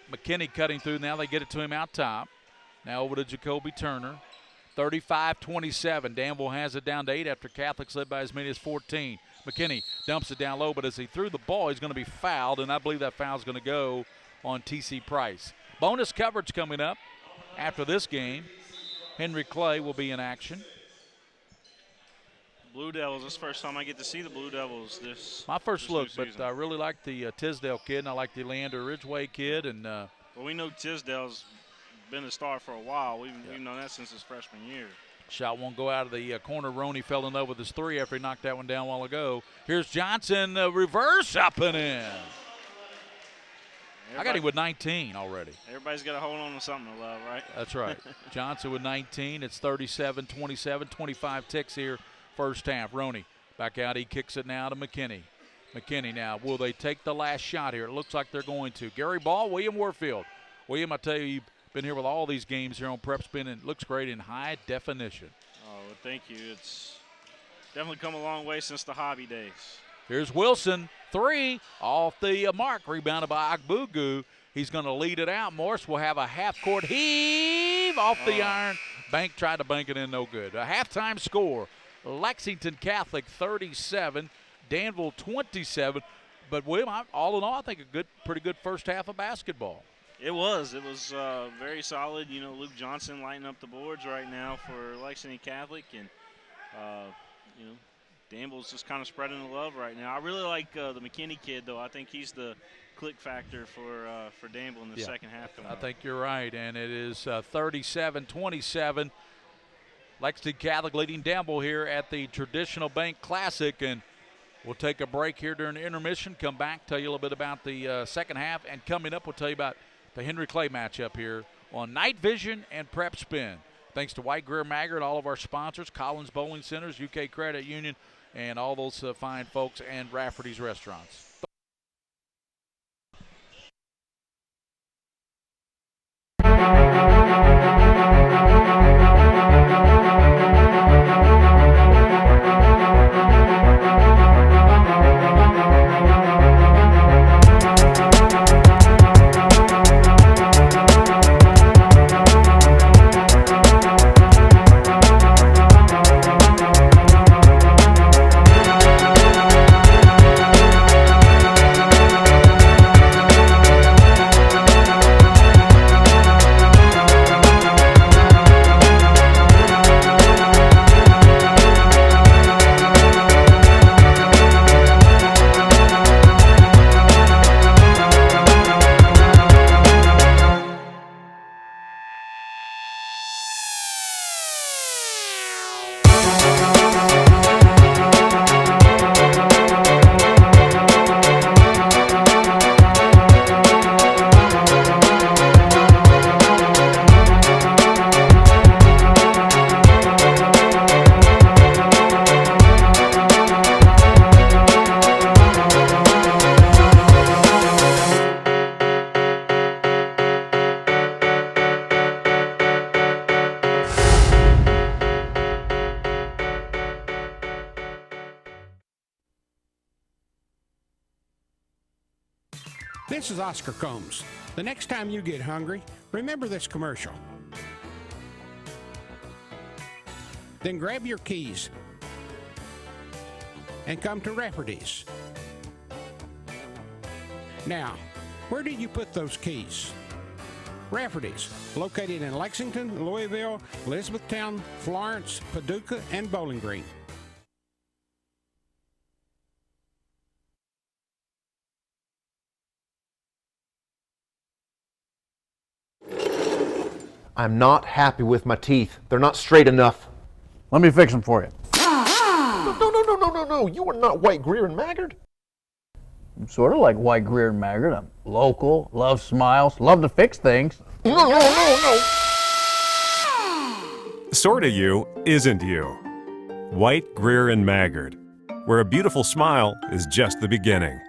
[SPEAKER 1] McKinney cutting through. Now they get it to him out top. Now over to Jacoby Turner. 35-27. Danville has it down to 8 after Catholic's led by as many as 14. McKinney dumps it down low, but as he threw the ball, he's going to be fouled, and I believe that foul is going to go on T.C. Price. Bonus coverage coming up after this game. Henry Clay will be in action.
[SPEAKER 5] Blue Devils, this is the first time I get to see the Blue Devils this
[SPEAKER 1] My first look,
[SPEAKER 5] season.
[SPEAKER 1] but I really like the Tisdale kid, and I like the Leander Ridgeway kid. And
[SPEAKER 5] well, we know Tisdale's been a star for a while. We've known that since his freshman year.
[SPEAKER 1] Shot won't go out of the corner. Roney fell in love with his 3 after he knocked that one down a while ago. Here's Johnson, reverse up and in. I got him with 19 already.
[SPEAKER 5] Everybody's got to hold on to something to love, right?
[SPEAKER 1] That's right. Johnson with 19. It's 37-27, 25 ticks here first half. Roney back out. He kicks it now to McKinney. McKinney now. Will they take the last shot here? It looks like they're going to. Gary Ball, William Warfield. William, I tell you, you've been here with all these games here on PrepSpin, and it looks great in high definition.
[SPEAKER 5] Oh, well, thank you. It's definitely come a long way since the hobby days.
[SPEAKER 1] Here's Wilson, 3, off the mark, rebounded by Agbugu. He's going to lead it out. Morse will have a half-court heave off the iron. Bank tried to bank it in, no good. A halftime score, Lexington Catholic 37, Danville 27. But, William, all in all, I think a pretty good first half of basketball.
[SPEAKER 5] It was very solid. You know, Luke Johnson lighting up the boards right now for Lexington Catholic. And, you know, Danville's just kind of spreading the love right now. I really like the McKinney kid, though. I think he's the click factor for Danville in the second half.
[SPEAKER 1] I think you're right, and it is 37-27. Lexington Catholic leading Danville here at the Traditional Bank Classic, and we'll take a break here during the intermission, come back, tell you a little bit about the second half, and coming up we'll tell you about the Henry Clay matchup here on Night Vision and PrepSpin. Thanks to White, Greer, Maggard, all of our sponsors, Collins Bowling Centers, UK Credit Union, and all those fine folks, and Rafferty's Restaurants.
[SPEAKER 7] This is Oscar Combs. The next time you get hungry, remember this commercial. Then grab your keys and come to Rafferty's. Now, where did you put those keys? Rafferty's, located in Lexington, Louisville, Elizabethtown, Florence, Paducah, and Bowling Green.
[SPEAKER 2] I'm not happy with my teeth. They're not straight enough.
[SPEAKER 3] Let me fix them for you.
[SPEAKER 2] No. You are not White, Greer, and Maggard.
[SPEAKER 3] I'm sort of like White, Greer, and Maggard. I'm local, love smiles, love to fix things.
[SPEAKER 2] No.
[SPEAKER 4] Sorta you isn't you. White, Greer, and Maggard, where a beautiful smile is just the beginning.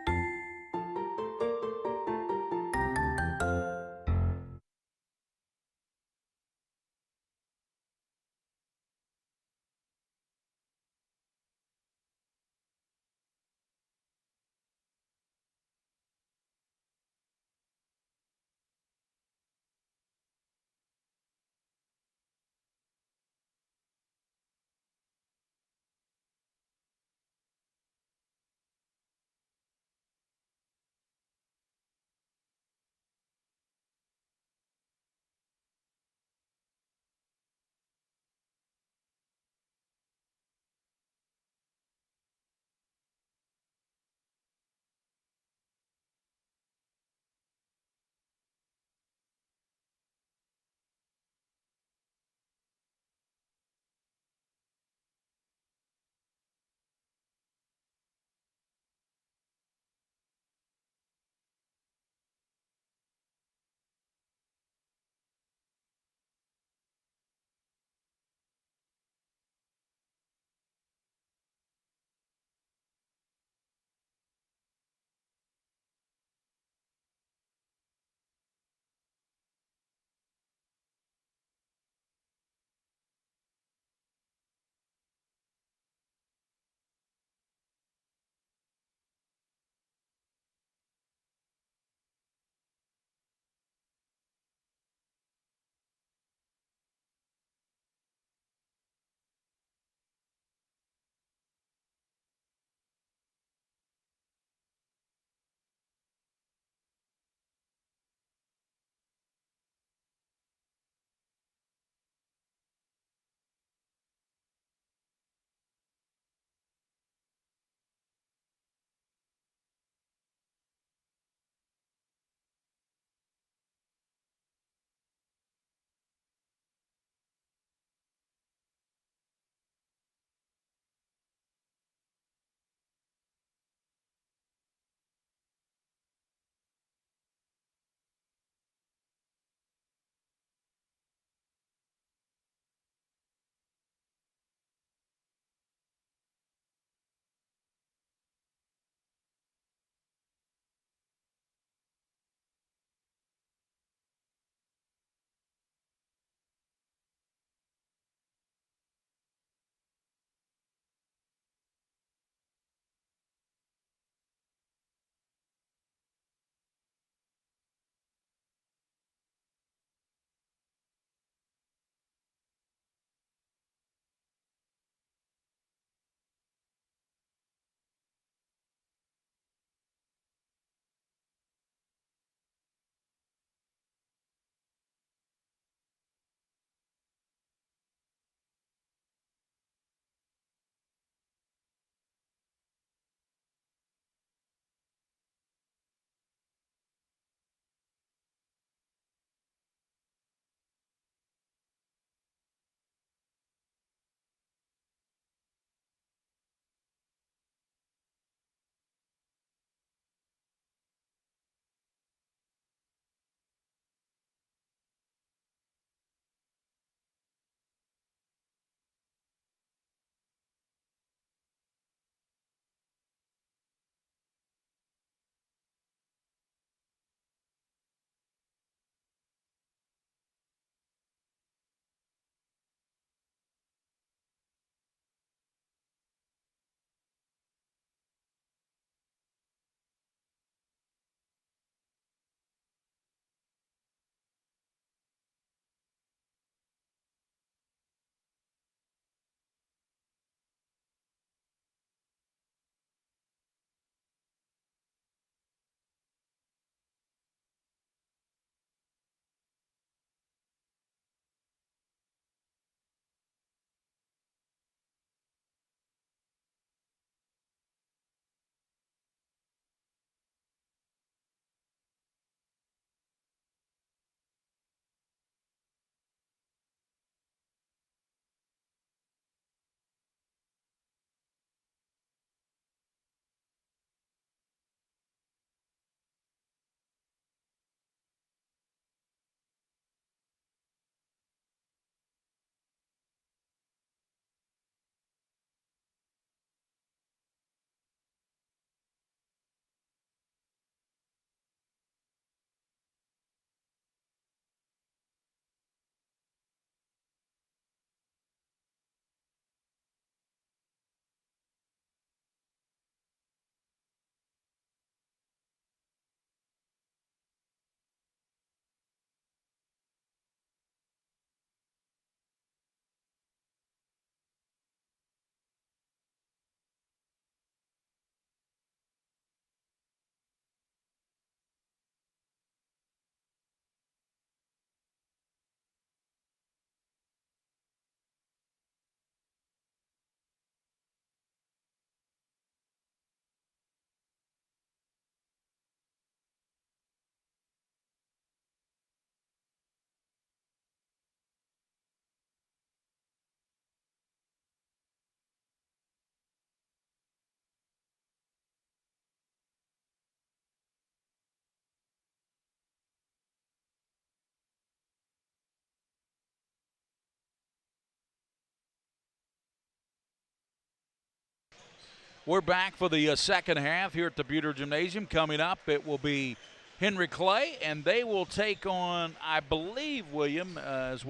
[SPEAKER 1] We're back for the second half here at the Buter Gymnasium. Coming up, it will be Henry Clay, and they will take on, I believe, it's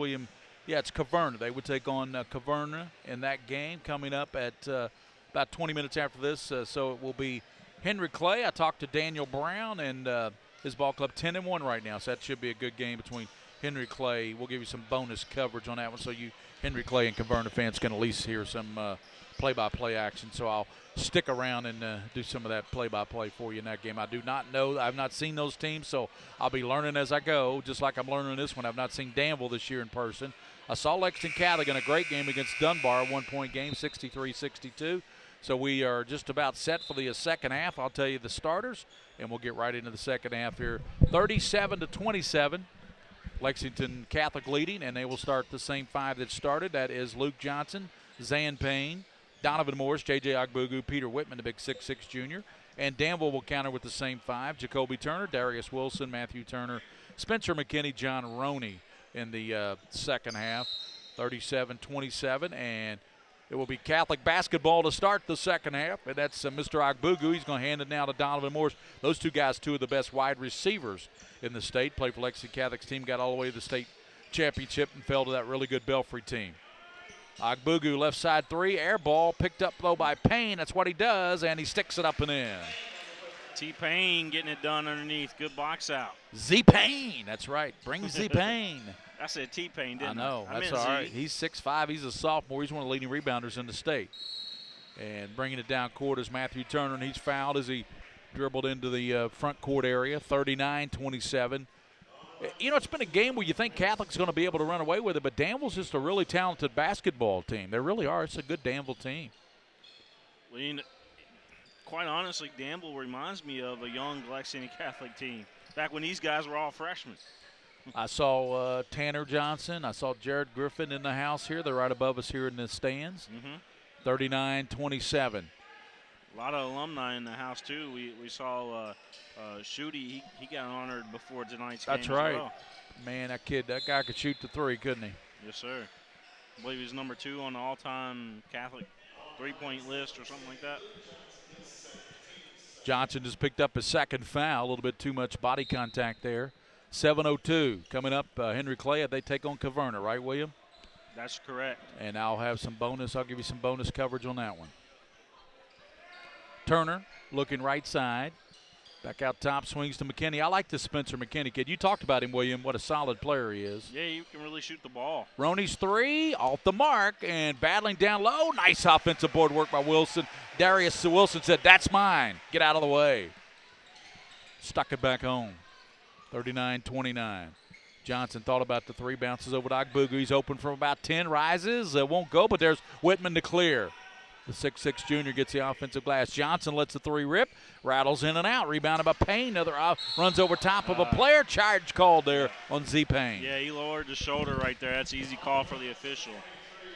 [SPEAKER 1] Caverna. They would take on Caverna in that game coming up at about 20 minutes after this. So it will be Henry Clay. I talked to Daniel Brown, and his ball club 10-1 right now, so that should be a good game between Henry Clay. We'll give you some bonus coverage on that one, so you Henry Clay and Caverna fans can at least hear some play-by-play action. So I'll stick around and do some of that play-by-play for you in that game. I do not know. I've not seen those teams, so I'll be learning as I go, just like I'm learning this one. I've not seen Danville this year in person. I saw Lexington Catholic in a great game against Dunbar, a one-point game, 63-62. So we are just about set for the second half. I'll tell you the starters, and we'll get right into the second half here. 37-27. Lexington Catholic leading, and they will start the same five that started. That is Luke Johnson, Zan Payne, Donovan Morris, J.J. Ogbugu, Peter Whitman, the big 6'6 junior. And Danville will counter with the same five. Jacoby Turner, Darius Wilson, Matthew Turner, Spencer McKinney, John Roney in the second half. 37-27, and it will be Catholic basketball to start the second half, and that's Mr. Ogbugu. He's going to hand it now to Donovan Morris. Those two guys, two of the best wide receivers in the state. Played for Lexington Catholic's team, got all the way to the state championship, and fell to that really good Belfry team. Ogbugu, left side three, air ball, picked up though by Payne. That's what he does, and he sticks it up and in.
[SPEAKER 5] T-Payne getting it done underneath. Good box out.
[SPEAKER 1] Z-Payne, that's right. Bring Z-Payne.
[SPEAKER 5] I said T-Payne, didn't I?
[SPEAKER 1] I know. That's all right. He's 6'5". He's a sophomore. He's one of the leading rebounders in the state. And bringing it down court is Matthew Turner, and he's fouled as he dribbled into the front court area. 39-27. You know, it's been a game where you think Catholic's going to be able to run away with it, but Danville's just a really talented basketball team. They really are. It's a good Danville team.
[SPEAKER 5] Well, you know, quite honestly, Danville reminds me of a young Lexington Catholic team back when these guys were all freshmen.
[SPEAKER 1] I saw Tanner Johnson. I saw Jared Griffin in the house here. They're right above us here in the stands. 39-27.
[SPEAKER 5] A lot of alumni in the house, too. We saw Shooty. He got honored before tonight's game.
[SPEAKER 1] That's right.
[SPEAKER 5] As well.
[SPEAKER 1] Man, that guy could shoot the three, couldn't he?
[SPEAKER 5] Yes, sir. I believe he's number 2 on the all-time Catholic three-point list or something like that.
[SPEAKER 1] Johnson just picked up his second foul. A little bit too much body contact there. 7:02 coming up. Henry Clay, they take on Caverna, right, William?
[SPEAKER 5] That's correct.
[SPEAKER 1] And I'll have some bonus. I'll give you some bonus coverage on that one. Turner looking right side. Back out top, swings to McKinney. I like this Spencer McKinney kid. You talked about him, William, what a solid player he is.
[SPEAKER 5] Yeah, you can really shoot the ball.
[SPEAKER 1] Roney's three, off the mark, and battling down low. Nice offensive board work by Wilson. Darius Wilson said, "That's mine. Get out of the way." Stuck it back home. 39-29. Johnson thought about the three, bounces over to Ogbugu. He's open from about 10, rises. Won't go, but there's Whitman to clear. The 6'6 junior gets the offensive glass. Johnson lets the three rip, rattles in and out. Rebounded by Payne. Another runs over top of a player. Charge called there on Z Payne.
[SPEAKER 5] Yeah, he lowered the shoulder right there. That's an easy call for the official.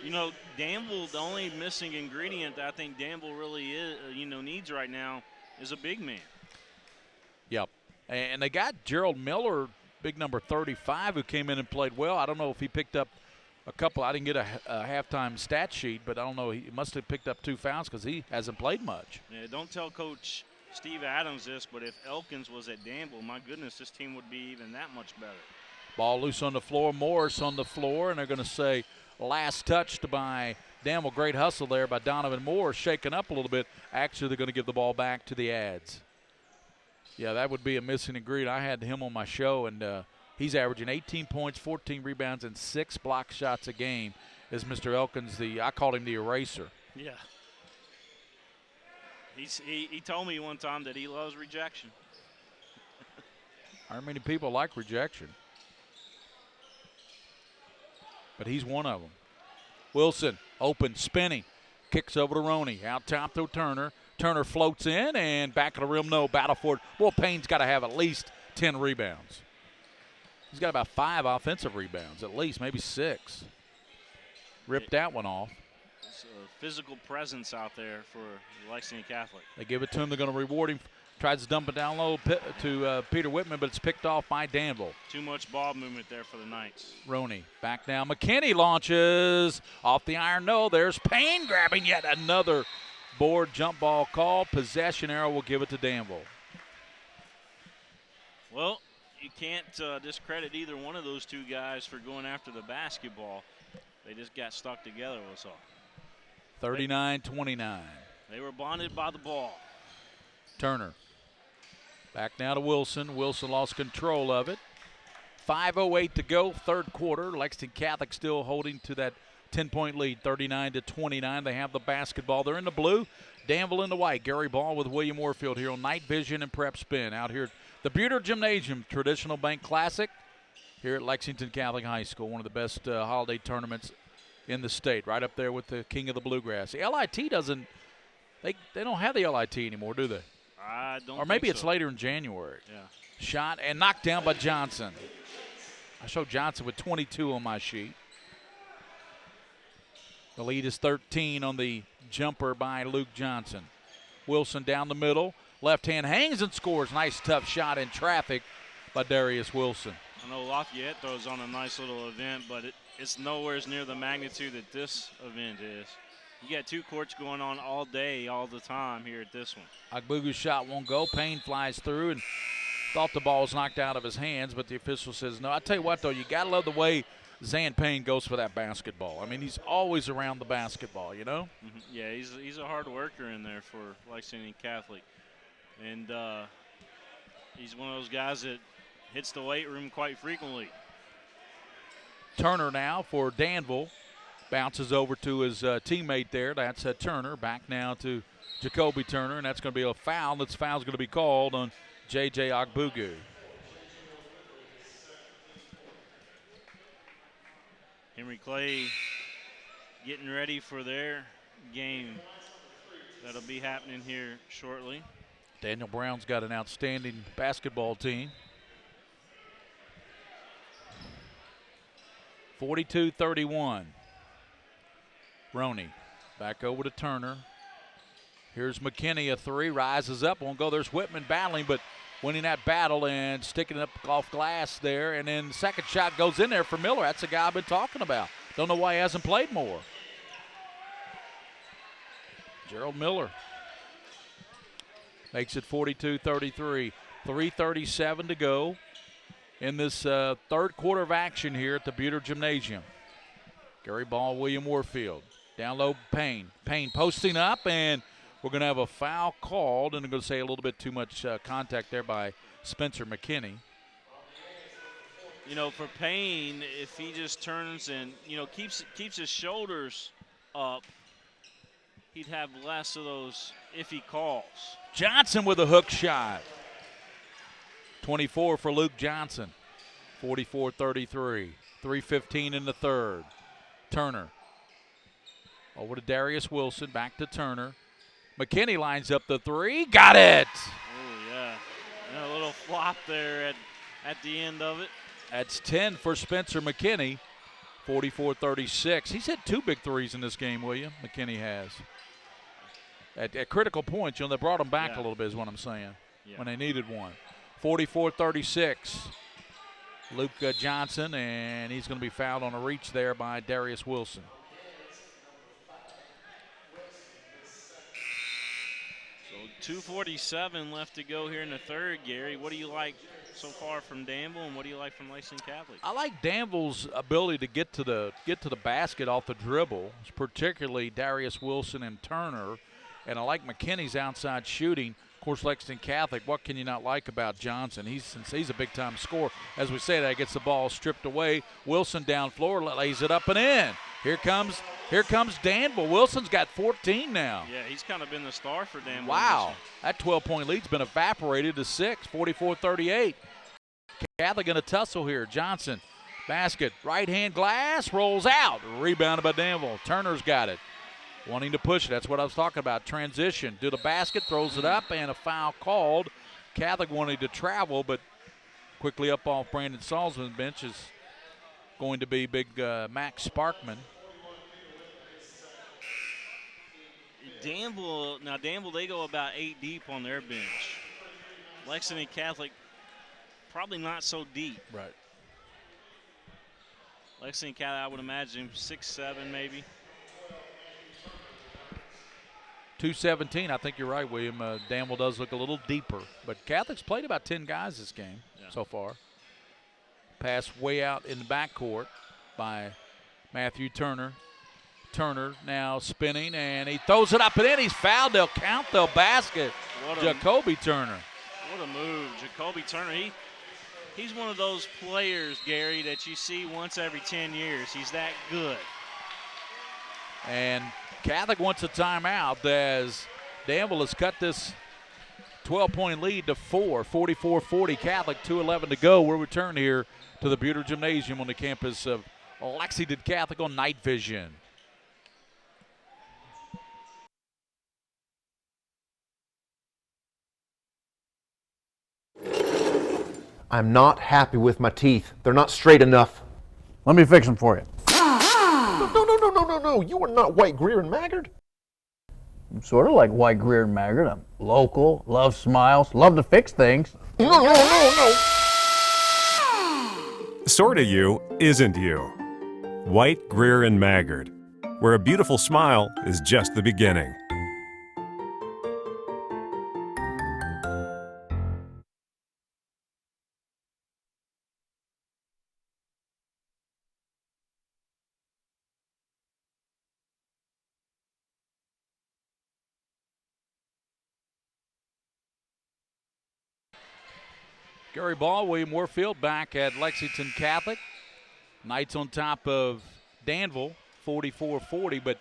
[SPEAKER 5] You know, Danville, the only missing ingredient that I think Danville really is, needs right now is a big man.
[SPEAKER 1] Yep. And they got Gerald Miller, big number 35, who came in and played well. I don't know if he picked up a couple. I didn't get a halftime stat sheet, but I don't know. He must have picked up 2 fouls because he hasn't played much.
[SPEAKER 5] Yeah, don't tell Coach Steve Adams this, but if Elkins was at Danville, my goodness, this team would be even that much better.
[SPEAKER 1] Ball loose on the floor. Morris on the floor, and they're going to say last touched by Danville. Great hustle there by Donovan Morris, shaking up a little bit. Actually, they're going to give the ball back to the Ads. Yeah, that would be a missing ingredient. I had him on my show, and he's averaging 18 points, 14 rebounds, and 6 block shots a game. Is Mr. Elkins I called him the eraser.
[SPEAKER 5] Yeah. He told me one time that he loves rejection.
[SPEAKER 1] Aren't many people like rejection. But he's one of them. Wilson, open, spinning. Kicks over to Roney. Out top to Turner. Turner floats in, and back of the rim, no. Battle for it. Well, Payne's got to have at least 10 rebounds. He's got about 5 offensive rebounds, at least, maybe 6. Ripped that one off.
[SPEAKER 5] It's a physical presence out there for Lexington Catholic.
[SPEAKER 1] They give it to him. They're going to reward him. Tries to dump it down low to Peter Whitman, but it's picked off by Danville.
[SPEAKER 5] Too much ball movement there for the Knights.
[SPEAKER 1] Roney back now. McKinney launches off the iron. No, there's Payne grabbing yet another board jump ball call. Possession arrow will give it to Danville.
[SPEAKER 5] Well, you can't discredit either one of those two guys for going after the basketball. They just got stuck together, was all.
[SPEAKER 1] 39-29.
[SPEAKER 5] They were bonded by the ball.
[SPEAKER 1] Turner. Back now to Wilson. Wilson lost control of it. 5:08 to go, third quarter. Lexington Catholic still holding to that 10-point lead, 39-29. They have the basketball. They're in the blue. Danville in the white. Gary Ball with William Warfield here on Night Vision and PrepSpin out here at the Buter Gymnasium Traditional Bank Classic here at Lexington Catholic High School. One of the best holiday tournaments in the state, right up there with the King of the Bluegrass. The LIT doesn't, they don't have the LIT anymore, do they?
[SPEAKER 5] I don't
[SPEAKER 1] Or maybe
[SPEAKER 5] think
[SPEAKER 1] it's
[SPEAKER 5] so.
[SPEAKER 1] later in January.
[SPEAKER 5] Yeah.
[SPEAKER 1] Shot and knocked down by Johnson. I show Johnson with 22 on my sheet. The lead is 13 on the jumper by Luke Johnson. Wilson down the middle. Left hand hangs and scores. Nice tough shot in traffic by Darius Wilson.
[SPEAKER 5] I know Lafayette throws on a nice little event, but it's nowhere near the magnitude that this event is. You got two courts going on all day, all the time here at this one.
[SPEAKER 1] Agbugu's shot won't go. Payne flies through and thought the ball was knocked out of his hands, but the official says no. I tell you what, though, you got to love the way Zan Payne goes for that basketball. I mean, he's always around the basketball, you know?
[SPEAKER 5] Mm-hmm. Yeah, he's a hard worker in there for Lexington Catholic. And he's one of those guys that hits the weight room quite frequently.
[SPEAKER 1] Turner now for Danville. Bounces over to his teammate there. That's Turner. Back now to Jacoby Turner, and that's going to be a foul. This foul's going to be called on J.J. Agbugu.
[SPEAKER 5] Henry Clay getting ready for their game that'll be happening here shortly.
[SPEAKER 1] Daniel Brown's got an outstanding basketball team. 42-31. Roney back over to Turner. Here's McKinney, a three, rises up, won't go. There's Whitman battling, but winning that battle and sticking it up off glass there. And then the second shot goes in there for Miller. That's the guy I've been talking about. Don't know why he hasn't played more. Gerald Miller makes it 42-33. 3:37 to go in this third quarter of action here at the Buter Gymnasium. Gary Ball, William Warfield. Down low, Payne. Payne posting up, and we're going to have a foul called, and I'm going to say a little bit too much contact there by Spencer McKinney.
[SPEAKER 5] You know, for Payne, if he just turns and, you know, keeps his shoulders up, he'd have less of those iffy calls.
[SPEAKER 1] Johnson with a hook shot. 24 for Luke Johnson. 44-33. 3:15 in the third. Turner. Over to Darius Wilson. Back to Turner. McKinney lines up the three. Got it!
[SPEAKER 5] Oh, yeah. And a little flop there at the end of it.
[SPEAKER 1] That's 10 for Spencer McKinney. 44-36. He's hit two big threes in this game, William. McKinney has. At critical points, you know, they brought him back a little bit is what I'm saying, when they needed one. 44-36. Luke Johnson, and he's going to be fouled on a reach there by Darius Wilson.
[SPEAKER 5] So 2:47 left to go here in the third, Gary. What do you like so far from Danville, and what do you like from Lexington Catholic?
[SPEAKER 1] I like Danville's ability to get to the basket off the dribble, particularly Darius Wilson and Turner, and I like McKinney's outside shooting. Of course, Lexington Catholic, what can you not like about Johnson? Since he's a big-time scorer. As we say that, gets the ball stripped away. Wilson down floor, lays it up and in. Here comes Danville. Wilson's got 14 now.
[SPEAKER 5] Yeah, he's kind of been the star for Danville.
[SPEAKER 1] Wow, that 12-point lead's been evaporated to 6, 44-38. Catholic in a tussle here. Johnson, basket, right-hand glass, rolls out. Rebounded by Danville. Turner's got it. Wanting to push it. That's what I was talking about. Transition to the basket, throws it up, and a foul called. Catholic wanted to travel, but quickly up off Brandon Salzman's bench is going to be big Max Sparkman.
[SPEAKER 5] Danville, they go about 8 deep on their bench. Lexington Catholic, probably not so deep.
[SPEAKER 1] Right.
[SPEAKER 5] Lexington Catholic, I would imagine 6, 7 maybe.
[SPEAKER 1] 217. I think you're right, William. Danville does look a little deeper. But Catholic's played about 10 guys this game so far. Pass way out in the backcourt by Matthew Turner. Turner now spinning, and he throws it up and in. He's fouled. They'll count the basket. Jacoby Turner.
[SPEAKER 5] What a move. Jacoby Turner, he's one of those players, Gary, that you see once every 10 years. He's that good.
[SPEAKER 1] And Catholic wants a timeout as Danville has cut this 12-point lead to 4, 44-40 Catholic, 2:11 to go. We'll return here to the Buter Gymnasium on the campus of Lexington Catholic on Night Vision.
[SPEAKER 2] I'm not happy with my teeth. They're not straight enough.
[SPEAKER 3] Let me fix them for you.
[SPEAKER 2] No. You are not White, Greer, and Maggard.
[SPEAKER 3] I'm sort of like White, Greer, and Maggard. I'm local, love smiles, love to fix things.
[SPEAKER 2] No.
[SPEAKER 4] Sorta you isn't you. White, Greer, and Maggard, where a beautiful smile is just the beginning.
[SPEAKER 1] Gary Ball, William Warfield back at Lexington Catholic. Knights on top of Danville, 44-40, but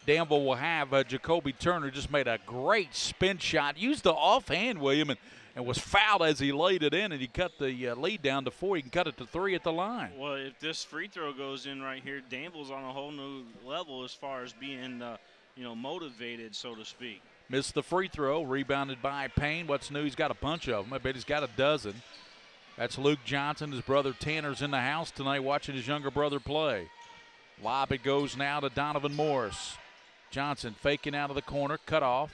[SPEAKER 1] Danville will have Jacoby Turner. Just made a great spin shot. Used the offhand, William, and was fouled as he laid it in, and he cut the lead down to 4. He can cut it to 3 at the line.
[SPEAKER 5] Well, if this free throw goes in right here, Danville's on a whole new level as far as being, motivated, so to speak.
[SPEAKER 1] Missed the free throw, rebounded by Payne. What's new? He's got a bunch of them. I bet he's got a dozen. That's Luke Johnson. His brother Tanner's in the house tonight watching his younger brother play. Lob it goes now to Donovan Morris. Johnson faking out of the corner, cut off.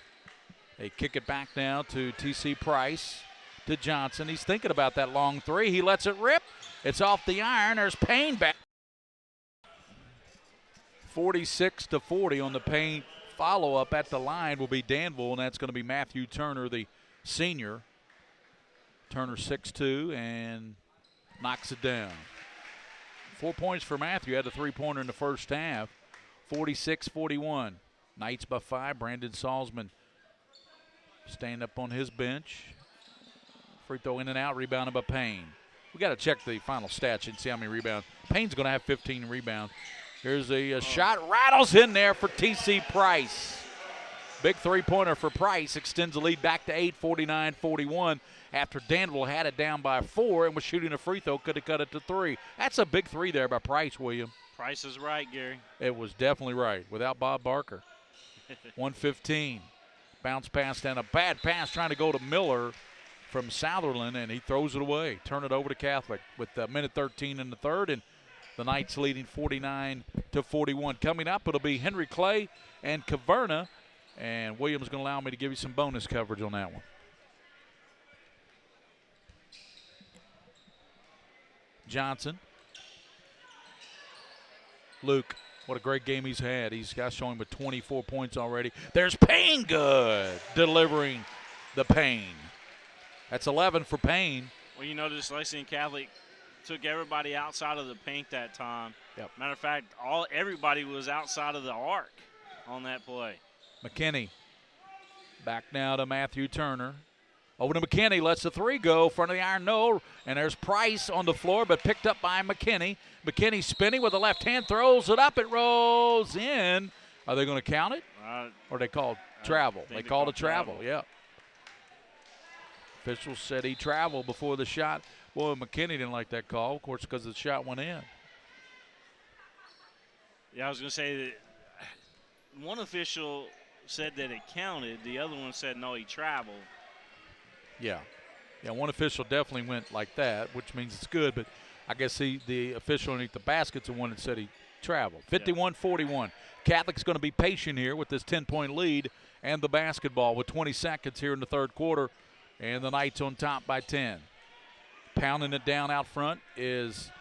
[SPEAKER 1] They kick it back now to T.C. Price, to Johnson. He's thinking about that long three. He lets it rip. It's off the iron. There's Payne back. 46-40 on the Payne follow-up at the line will be Danville, and that's going to be Matthew Turner, the senior. Turner 6'2", and knocks it down. 4 points for Matthew. Had a three-pointer in the first half. 46-41. Knights by 5. Brandon Salzman staying up on his bench. Free throw in and out, rebounded by Payne. We got to check the final stats and see how many rebounds. Payne's going to have 15 rebounds. Here's a shot, rattles in there for T.C. Price. Big three-pointer for Price, extends the lead back to 8, 49-41. After Danville had it down by 4 and was shooting a free throw, could have cut it to 3. That's a big three there by Price, William.
[SPEAKER 5] Price is right, Gary.
[SPEAKER 1] It was definitely right, without Bob Barker. 115. Bounce pass down, a bad pass trying to go to Miller from Southerland, and he throws it away. Turn it over to Catholic with minute 13 in the third, and the Knights leading 49-41. Coming up, it'll be Henry Clay and Caverna, and Williams going to allow me to give you some bonus coverage on that one. Johnson. Luke, what a great game he's had. He's got showing with 24 points already. There's Payne, good, delivering the Payne. That's 11 for Payne.
[SPEAKER 5] Well, you notice Lexington Catholic took everybody outside of the paint that time.
[SPEAKER 1] Yep.
[SPEAKER 5] Matter of fact, everybody was outside of the arc on that play.
[SPEAKER 1] McKinney back now to Matthew Turner. Over to McKinney, lets the three go, front of the iron, no. And there's Price on the floor, but picked up by McKinney. McKinney spinning with the left hand, throws it up, it rolls in. Are they going to count it? Or they called travel? They called a travel, yeah. Officials said he traveled before the shot. Boy, McKinney didn't like that call, of course, because the shot went in.
[SPEAKER 5] Yeah, I was going to say that one official said that it counted. The other one said, no, he traveled.
[SPEAKER 1] Yeah, one official definitely went like that, which means it's good, but I guess the official underneath the basket's the one that said he traveled. 51-41. Catholic's going to be patient here with this 10-point lead and the basketball with 20 seconds here in the third quarter, and the Knights on top by 10. Pounding it down out front is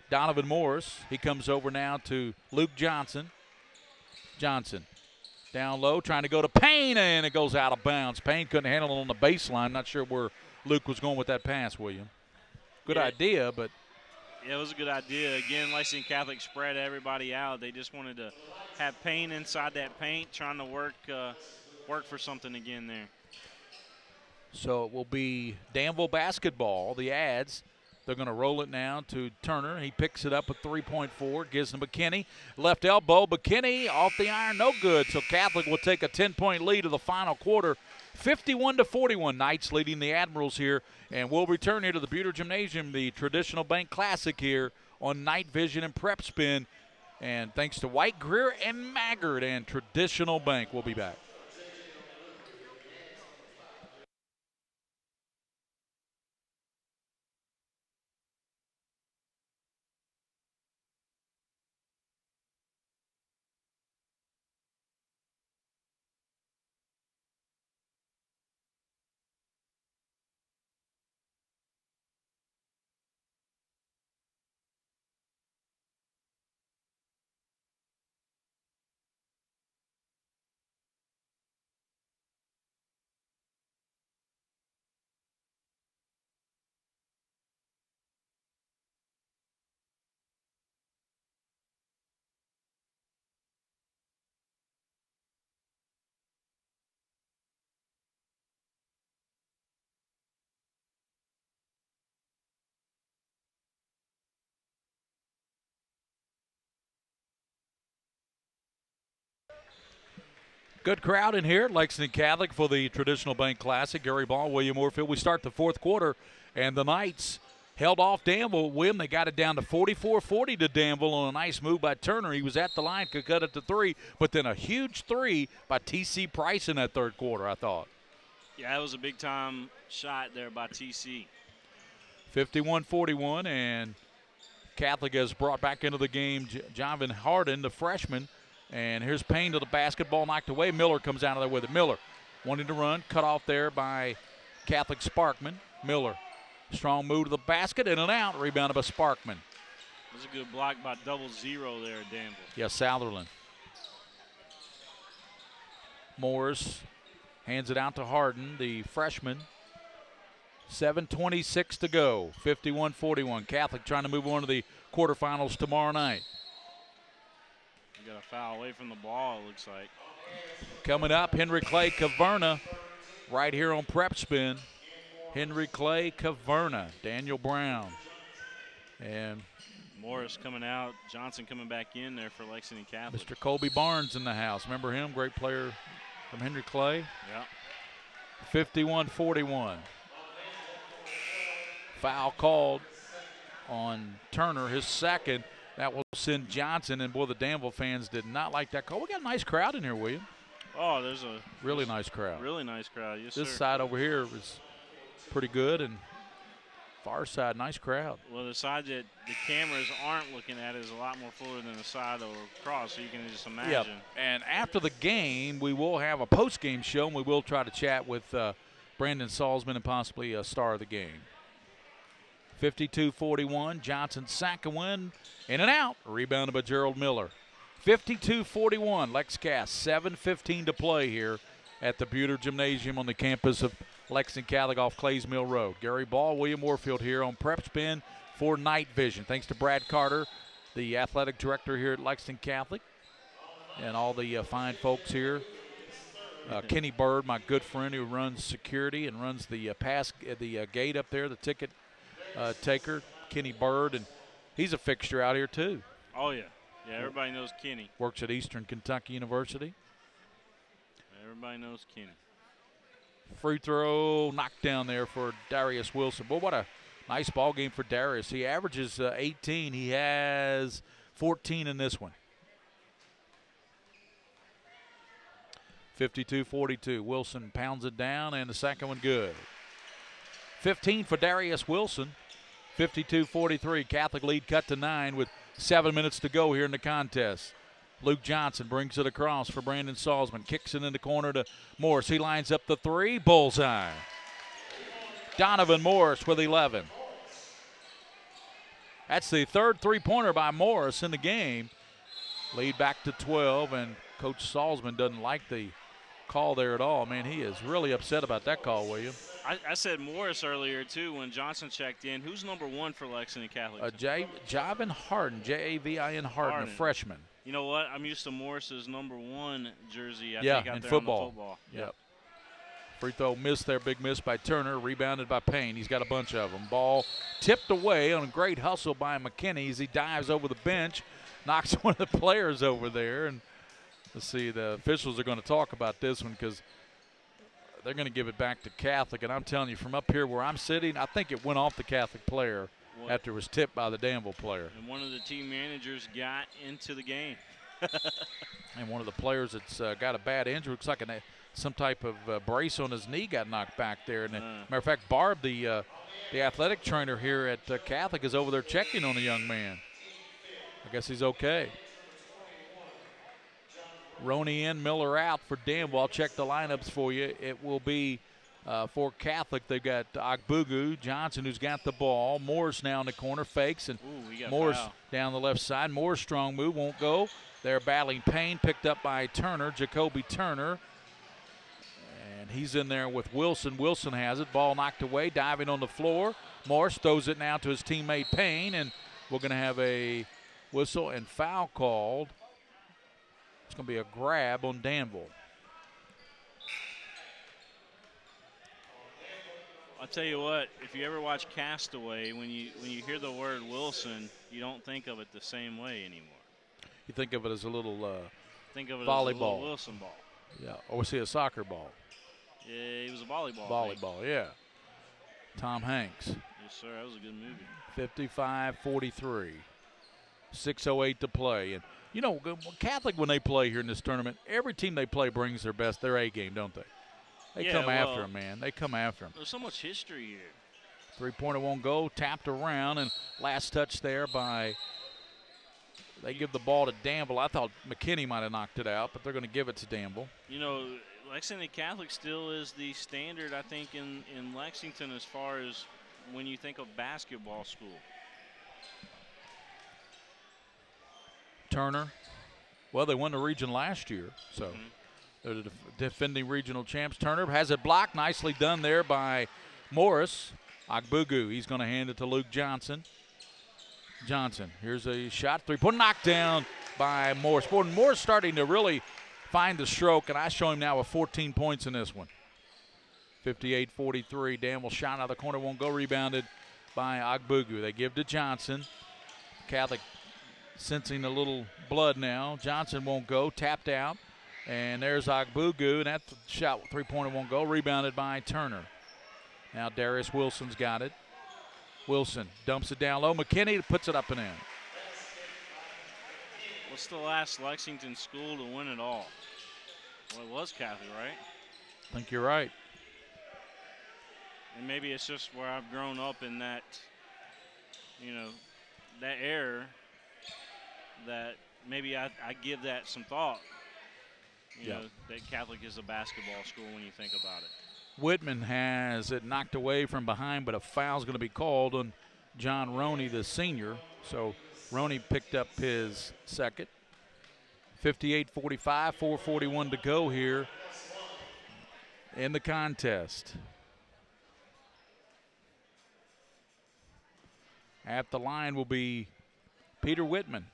[SPEAKER 1] Donovan Morris. He comes over now to Luke Johnson. Johnson Down low, trying to go to Payne, and it goes out of bounds. Payne couldn't handle it on the baseline. Not sure where Luke was going with that pass, William. Good idea, but.
[SPEAKER 5] Yeah, it was a good idea. Again, Lexington Catholic spread everybody out. They just wanted to have Payne inside that paint, trying to work for something again there.
[SPEAKER 1] So it will be Danville basketball. The Ads, they're going to roll it now to Turner. He picks it up with 3.4, gives to McKinney. Left elbow, McKinney off the iron, no good. So Catholic will take a 10-point lead to the final quarter, 51-41. Knights leading the Admirals here. And we'll return here to the Buter Gymnasium, the traditional bank classic here on Night Vision and PrepSpin. And thanks to White, Greer, and Maggard and Traditional Bank. We'll be back. Good crowd in here at Lexington Catholic for the Traditional Bank Classic. Gary Ball, William Moorfield. We start the fourth quarter, and the Knights held off Danville. William, they got it down to 44-40 to Danville on a nice move by Turner. He was at the line, could cut it to three, but then a huge three by T.C. Price in that third quarter, I thought.
[SPEAKER 5] Yeah, that was a big-time shot there by T.C.
[SPEAKER 1] 51-41, and Catholic has brought back into the game Jonathan Harden, the freshman. And here's Payne to the basketball, knocked away. Miller comes out of there with it. Miller wanting to run, cut off there by Catholic Sparkman. Miller, strong move to the basket, in and out, rebounded by Sparkman.
[SPEAKER 5] It was a good block by 0-0 there at Danville.
[SPEAKER 1] Yes, Southerland. Morris hands it out to Harden, the freshman. 7:26 to go, 51-41. Catholic trying to move on to the quarterfinals tomorrow night.
[SPEAKER 5] Got a foul away from the ball, it looks like.
[SPEAKER 1] Coming up, Henry Clay Caverna, right here on PrepSpin. Henry Clay Caverna, Daniel Brown. And
[SPEAKER 5] Morris coming out, Johnson coming back in there for Lexington Catholic.
[SPEAKER 1] Mr. Colby Barnes in the house. Remember him? Great player from Henry Clay.
[SPEAKER 5] Yeah.
[SPEAKER 1] 51-41. Foul called on Turner, his second. That will send Johnson, and boy, the Danville fans did not like that call. We got a nice crowd in here, William.
[SPEAKER 5] Oh, there's a
[SPEAKER 1] really nice crowd.
[SPEAKER 5] Really nice crowd, yes,
[SPEAKER 1] this
[SPEAKER 5] sir.
[SPEAKER 1] side over here was pretty good, and far side, nice crowd.
[SPEAKER 5] Well, the side that the cameras aren't looking at is a lot more fuller than the side over across, so you can just imagine.
[SPEAKER 1] Yep. And after the game, we will have a post-game show, and we will try to chat with Brandon Salzman and possibly a star of the game. 52-41, Johnson second win, in and out, rebounded by Gerald Miller. 52-41, Lex Cass, 7:15 to play here at the Buter Gymnasium on the campus of Lexington Catholic off Clays Mill Road. Gary Ball, William Moorfield here on PrepSpin for Night Vision. Thanks to Brad Carter, the athletic director here at Lexington Catholic, and all the fine folks here. Kenny Bird, my good friend who runs security and runs the gate up there, the ticket taker, Kenny Bird, and he's a fixture out here too.
[SPEAKER 5] Oh yeah, everybody knows Kenny.
[SPEAKER 1] Works at Eastern Kentucky University.
[SPEAKER 5] Everybody knows Kenny.
[SPEAKER 1] Free throw knocked down there for Darius Wilson. Boy, what a nice ball game for Darius. He averages 18. He has 14 in this one. 52-42. Wilson pounds it down, and the second one good. 15 for Darius Wilson. 52-43. Catholic lead cut to 9 with 7 minutes to go here in the contest. Luke Johnson brings it across for Brandon Salzman. Kicks it in the corner to Morris. He lines up the three. Bullseye. Donovan Morris with 11. That's the third three-pointer by Morris in the game. Lead back to 12, and Coach Salzman doesn't like the call there at all. Man, he is really upset about that call, William.
[SPEAKER 5] I said Morris earlier, too, when Johnson checked in. Who's number 1 for Lexington Catholic?
[SPEAKER 1] Javin Harden, Javin Harden, a freshman.
[SPEAKER 5] You know what? I'm used to Morris's number 1 jersey. I
[SPEAKER 1] yeah,
[SPEAKER 5] think out
[SPEAKER 1] in
[SPEAKER 5] there
[SPEAKER 1] football.
[SPEAKER 5] On the football.
[SPEAKER 1] Yep. Free throw missed there, big miss by Turner, rebounded by Payne. He's got a bunch of them. Ball tipped away on a great hustle by McKinney as he dives over the bench, knocks one of the players over there. And let's see, the officials are going to talk about this one because they're going to give it back to Catholic. And I'm telling you, from up here where I'm sitting, I think it went off the Catholic player after it was tipped by the Danville player.
[SPEAKER 5] And one of the team managers got into the game.
[SPEAKER 1] And one of the players that's got a bad injury, looks like some type of brace on his knee got knocked back there. And matter of fact, Barb, the athletic trainer here at Catholic, is over there checking on the young man. I guess he's okay. Roney in, Miller out for Danville. I'll check the lineups for you. It will be for Catholic. They've got Agbugu, Johnson, who's got the ball. Morris now in the corner, fakes, and Morris down the left side. Morris strong move, won't go. They're battling Payne, picked up by Turner, Jacoby Turner. And he's in there with Wilson. Wilson has it. Ball knocked away, diving on the floor. Morris throws it now to his teammate Payne, and we're going to have a whistle and foul called. It's going to be a grab on Danville.
[SPEAKER 5] I'll tell you what, if you ever watch Castaway, when you hear the word Wilson, you don't think of it the same way anymore.
[SPEAKER 1] You think of it as a little
[SPEAKER 5] think of it
[SPEAKER 1] volleyball.
[SPEAKER 5] As a little Wilson ball.
[SPEAKER 1] Yeah, or was he a soccer ball?
[SPEAKER 5] Yeah, he was a volleyball.
[SPEAKER 1] Volleyball, yeah. Tom Hanks.
[SPEAKER 5] Yes, sir. That was a good movie.
[SPEAKER 1] 55-43. 6:08 to play. And, you know, Catholic, when they play here in this tournament, every team they play brings their A game, don't they? They come after him, man. They come after him.
[SPEAKER 5] There's so much history here.
[SPEAKER 1] Three-pointer won't go. Tapped around, and last touch there by – they give the ball to Danville. I thought McKinney might have knocked it out, but they're going to give it to Danville.
[SPEAKER 5] You know, Lexington Catholic still is the standard, I think, in Lexington as far as when you think of basketball school.
[SPEAKER 1] Turner. Well, they won the region last year, so they're the defending regional champs. Turner has it blocked. Nicely done there by Morris. Agbugu, he's going to hand it to Luke Johnson. Johnson, here's a shot. Three-point knocked down by Morris. Boy, Morris starting to really find the stroke, and I show him now with 14 points in this one. 58-43. Danville shot out of the corner, won't go. Rebounded by Agbugu. They give to Johnson. Catholic sensing a little blood now. Johnson won't go. Tapped out. And there's Agbugu, and that shot, three-pointer won't go. Rebounded by Turner. Now Darius Wilson's got it. Wilson dumps it down low. McKinney puts it up and in.
[SPEAKER 5] What's the last Lexington school to win it all? Well, it was Catholic, right?
[SPEAKER 1] I think you're right.
[SPEAKER 5] And maybe it's just where I've grown up in that, you know, that era that maybe I give that some thought. You know, that Catholic is a basketball school when you think about it.
[SPEAKER 1] Whitman has it knocked away from behind, but a foul's going to be called on John Roney, the senior. So Roney picked up his second. 58-45, 4:41 to go here in the contest. At the line will be Peter Whitman.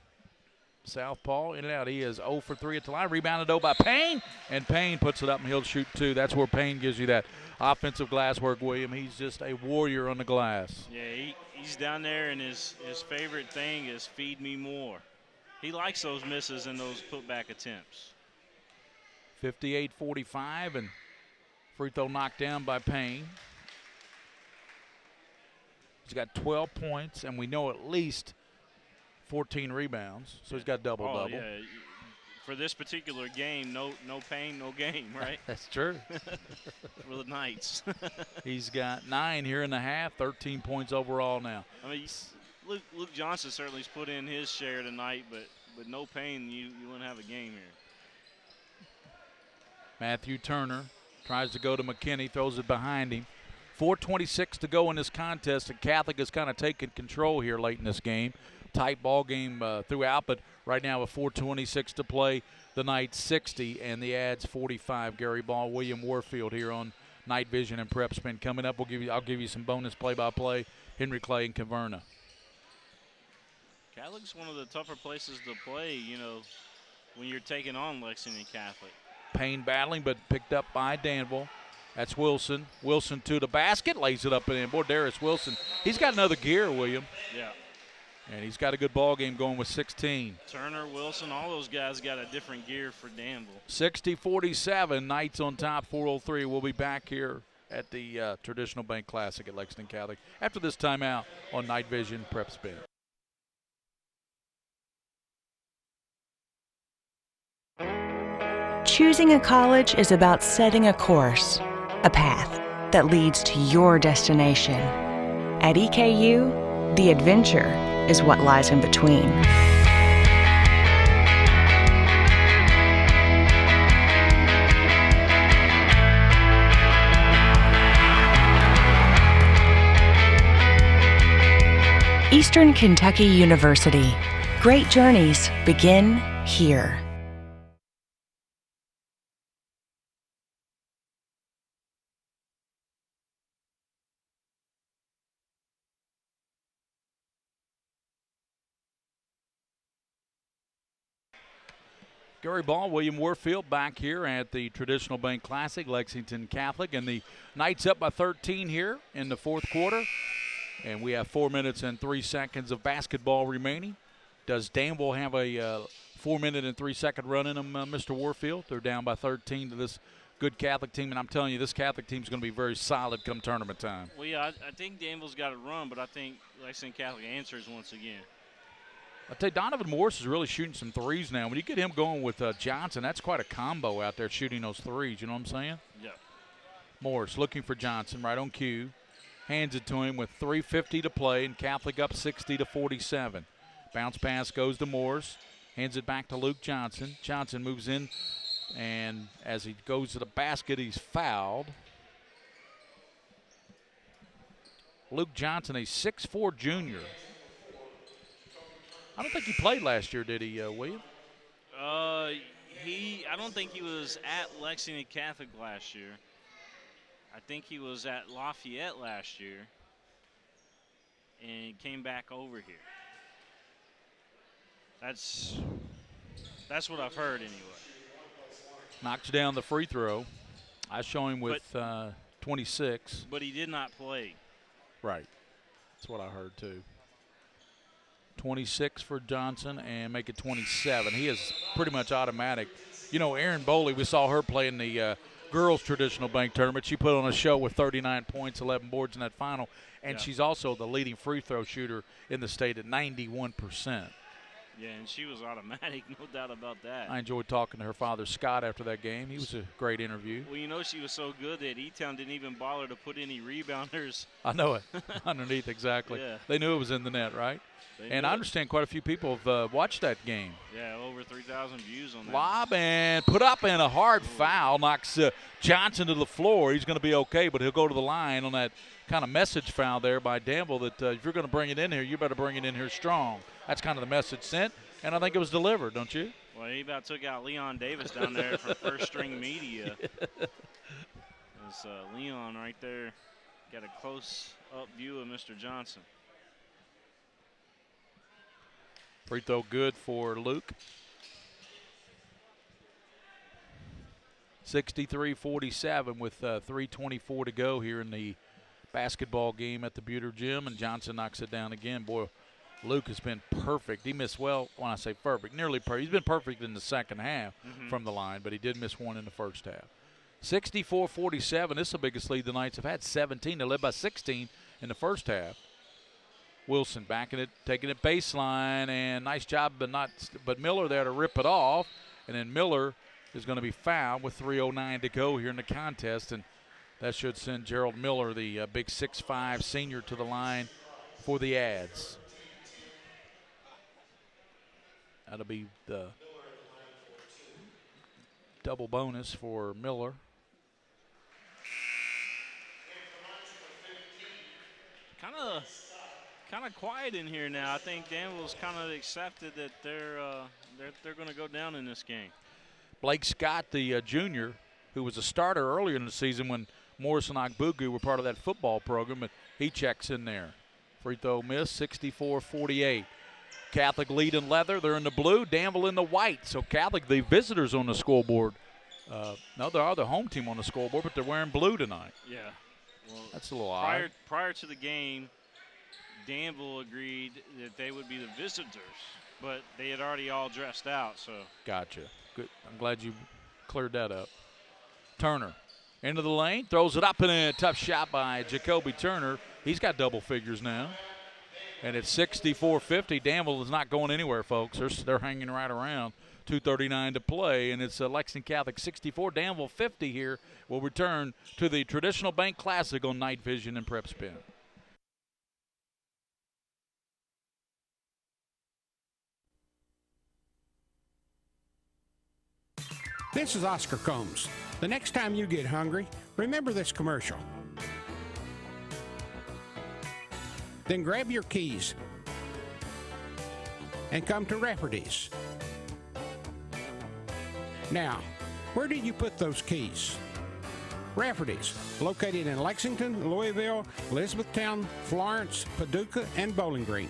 [SPEAKER 1] Southpaw in and out. He is 0 for 3 at the line. Rebounded though by Payne, and Payne puts it up and he'll shoot two. That's where Payne gives you that offensive glass work, William. He's just a warrior on the glass.
[SPEAKER 5] Yeah, he's down there, and his favorite thing is feed me more. He likes those misses and those putback attempts.
[SPEAKER 1] 58-45, and free throw knocked down by Payne. He's got 12 points, and we know at least 14 rebounds, so he's got double-double.
[SPEAKER 5] Oh, yeah. For this particular game, no pain, no game, right?
[SPEAKER 1] That's true.
[SPEAKER 5] For the Knights.
[SPEAKER 1] He's got 9 here in the half, 13 points overall now.
[SPEAKER 5] I mean, Luke Johnson certainly's put in his share tonight, but with no pain, you wouldn't have a game here.
[SPEAKER 1] Matthew Turner tries to go to McKinney, throws it behind him. 4:26 to go in this contest, and Catholic has kind of taken control here late in this game. Tight ball game throughout, but right now with 4:26 to play, the Knights 60 and the Ads 45. Gary Ball, William Warfield here on Night Vision and PrepSpin. Coming up, I'll give you some bonus play-by-play. Henry Clay and Caverna.
[SPEAKER 5] Catholic's one of the tougher places to play, when you're taking on Lexington Catholic.
[SPEAKER 1] Payne battling, but picked up by Danville. That's Wilson. Wilson to the basket, lays it up and in. Boy, Darius Wilson, he's got another gear, William.
[SPEAKER 5] Yeah.
[SPEAKER 1] And he's got a good ball game going with 16.
[SPEAKER 5] Turner, Wilson, all those guys got a different gear for Danville.
[SPEAKER 1] 60-47, Knights on top, 4:03. We'll be back here at the Traditional Bank Classic at Lexington Catholic after this timeout on Night Vision PrepSpin.
[SPEAKER 8] Choosing a college is about setting a course, a path that leads to your destination. At EKU, the adventure is what lies in between. Eastern Kentucky University. Great journeys begin here.
[SPEAKER 1] Gary Ball, William Warfield back here at the Traditional Bank Classic, Lexington Catholic, and the Knights up by 13 here in the fourth quarter. And we have 4 minutes and 3 seconds of basketball remaining. Does Danville have a 4 minute and 3 second run in them, Mr. Warfield? They're down by 13 to this good Catholic team, and I'm telling you, this Catholic team is going to be very solid come tournament time.
[SPEAKER 5] Well, yeah, I think Danville's got a run, but I think Lexington Catholic answers once again.
[SPEAKER 1] I tell you, Donovan Morris is really shooting some threes now. When you get him going with Johnson, that's quite a combo out there shooting those threes. You know what I'm saying?
[SPEAKER 5] Yeah.
[SPEAKER 1] Morris looking for Johnson right on cue. Hands it to him with 3:50 to play, and Catholic up 60-47. Bounce pass goes to Morris. Hands it back to Luke Johnson. Johnson moves in, and as he goes to the basket, he's fouled. Luke Johnson, a 6'4" junior. I don't think he played last year, did he, William?
[SPEAKER 5] I don't think he was at Lexington Catholic last year. I think he was at Lafayette last year and came back over here. That's what I've heard anyway.
[SPEAKER 1] Knocks down the free throw. I show him with 26.
[SPEAKER 5] But he did not play.
[SPEAKER 1] Right. That's what I heard, too. 26 for Johnson and make it 27. He is pretty much automatic. You know, Erin Boley, we saw her play in the girls' traditional bank tournament. She put on a show with 39 points, 11 boards in that final, and she's also the leading free throw shooter in the state at 91%.
[SPEAKER 5] Yeah, and she was automatic, no doubt about that.
[SPEAKER 1] I enjoyed talking to her father, Scott, after that game. He was a great interview.
[SPEAKER 5] Well, you know, she was so good that E-Town didn't even bother to put any rebounders.
[SPEAKER 1] I know it. Underneath, exactly.
[SPEAKER 5] Yeah.
[SPEAKER 1] They knew it was in the net, right? And I understand quite a few people have watched that game.
[SPEAKER 5] Yeah, over 3,000 views on that.
[SPEAKER 1] Lob and put up and a hard foul. Knocks Johnson to the floor. He's going to be okay, but he'll go to the line on that kind of message foul there by Danville that if you're going to bring it in here, you better bring it in here strong. That's kind of the message sent, and I think it was delivered, don't you?
[SPEAKER 5] Well, he about took out Leon Davis down there for first-string media. It's Leon right there. Got a close-up view of Mr. Johnson.
[SPEAKER 1] Free throw good for Luke. 63-47 with 3:24 to go here in the basketball game at the Buter Gym, and Johnson knocks it down again. Boy, Luke has been perfect. He missed, well, when I say perfect, nearly perfect. He's been perfect in the second half from the line, but he did miss one in the first half. 64-47, this is the biggest lead the Knights have had, 17. They led by 16 in the first half. Wilson backing it, taking it baseline, and nice job, but Miller there to rip it off. And then Miller is going to be fouled with 3:09 to go here in the contest, and that should send Gerald Miller, the big 6'5" senior, to the line for the Ads. That'll be the double bonus for Miller.
[SPEAKER 5] kind of quiet in here now. I think Danville's kind of accepted that they're going to go down in this game.
[SPEAKER 1] Blake Scott, the junior, who was a starter earlier in the season when Morris and Ogbugu were part of that football program, but he checks in there. Free throw miss, 64-48. Catholic lead in leather. They're in the blue, Danville in the white. So Catholic, the visitors on the scoreboard. No, they are the home team on the scoreboard, but they're wearing blue tonight.
[SPEAKER 5] Yeah. Well,
[SPEAKER 1] that's a little odd.
[SPEAKER 5] Prior to the game, Danville agreed that they would be the visitors, but they had already all dressed out. So
[SPEAKER 1] gotcha. Good. I'm glad you cleared that up. Turner into the lane, throws it up and in. Tough shot by Jacoby Turner. He's got double figures now. And it's 64-50. Danville is not going anywhere, folks. They're hanging right around. 2:39 to play, and it's Lexington Catholic 64, Danville 50 here. We'll return to the Traditional Bank Classic on Night Vision and PrepSpin.
[SPEAKER 7] This is Oscar Combs. The next time you get hungry, remember this commercial. Then grab your keys and come to Rafferty's. Now, where did you put those keys? Rafferty's, located in Lexington, Louisville, Elizabethtown, Florence, Paducah, and Bowling Green.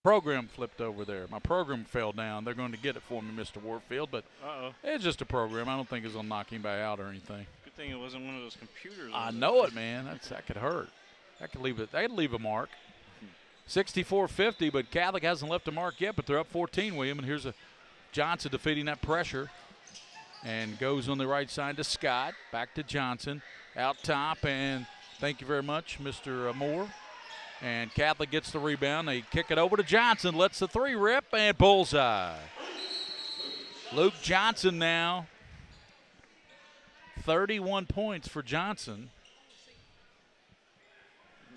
[SPEAKER 1] Program flipped over there. My program fell down. They're going to get it for me, Mr. Warfield, but it's just a program. I don't think it's going to knock anybody out or anything.
[SPEAKER 5] Good thing it wasn't one of those computers.
[SPEAKER 1] I know it, man. That could hurt. That could leave a mark. 64-50, but Catholic hasn't left a mark yet, but they're up 14, William, and here's a Johnson defeating that pressure and goes on the right side to Scott. Back to Johnson. Out top, and thank you very much, Mr. Moore. And Catholic gets the rebound. They kick it over to Johnson. Lets the three rip, and bullseye. Luke Johnson now. 31 points for Johnson.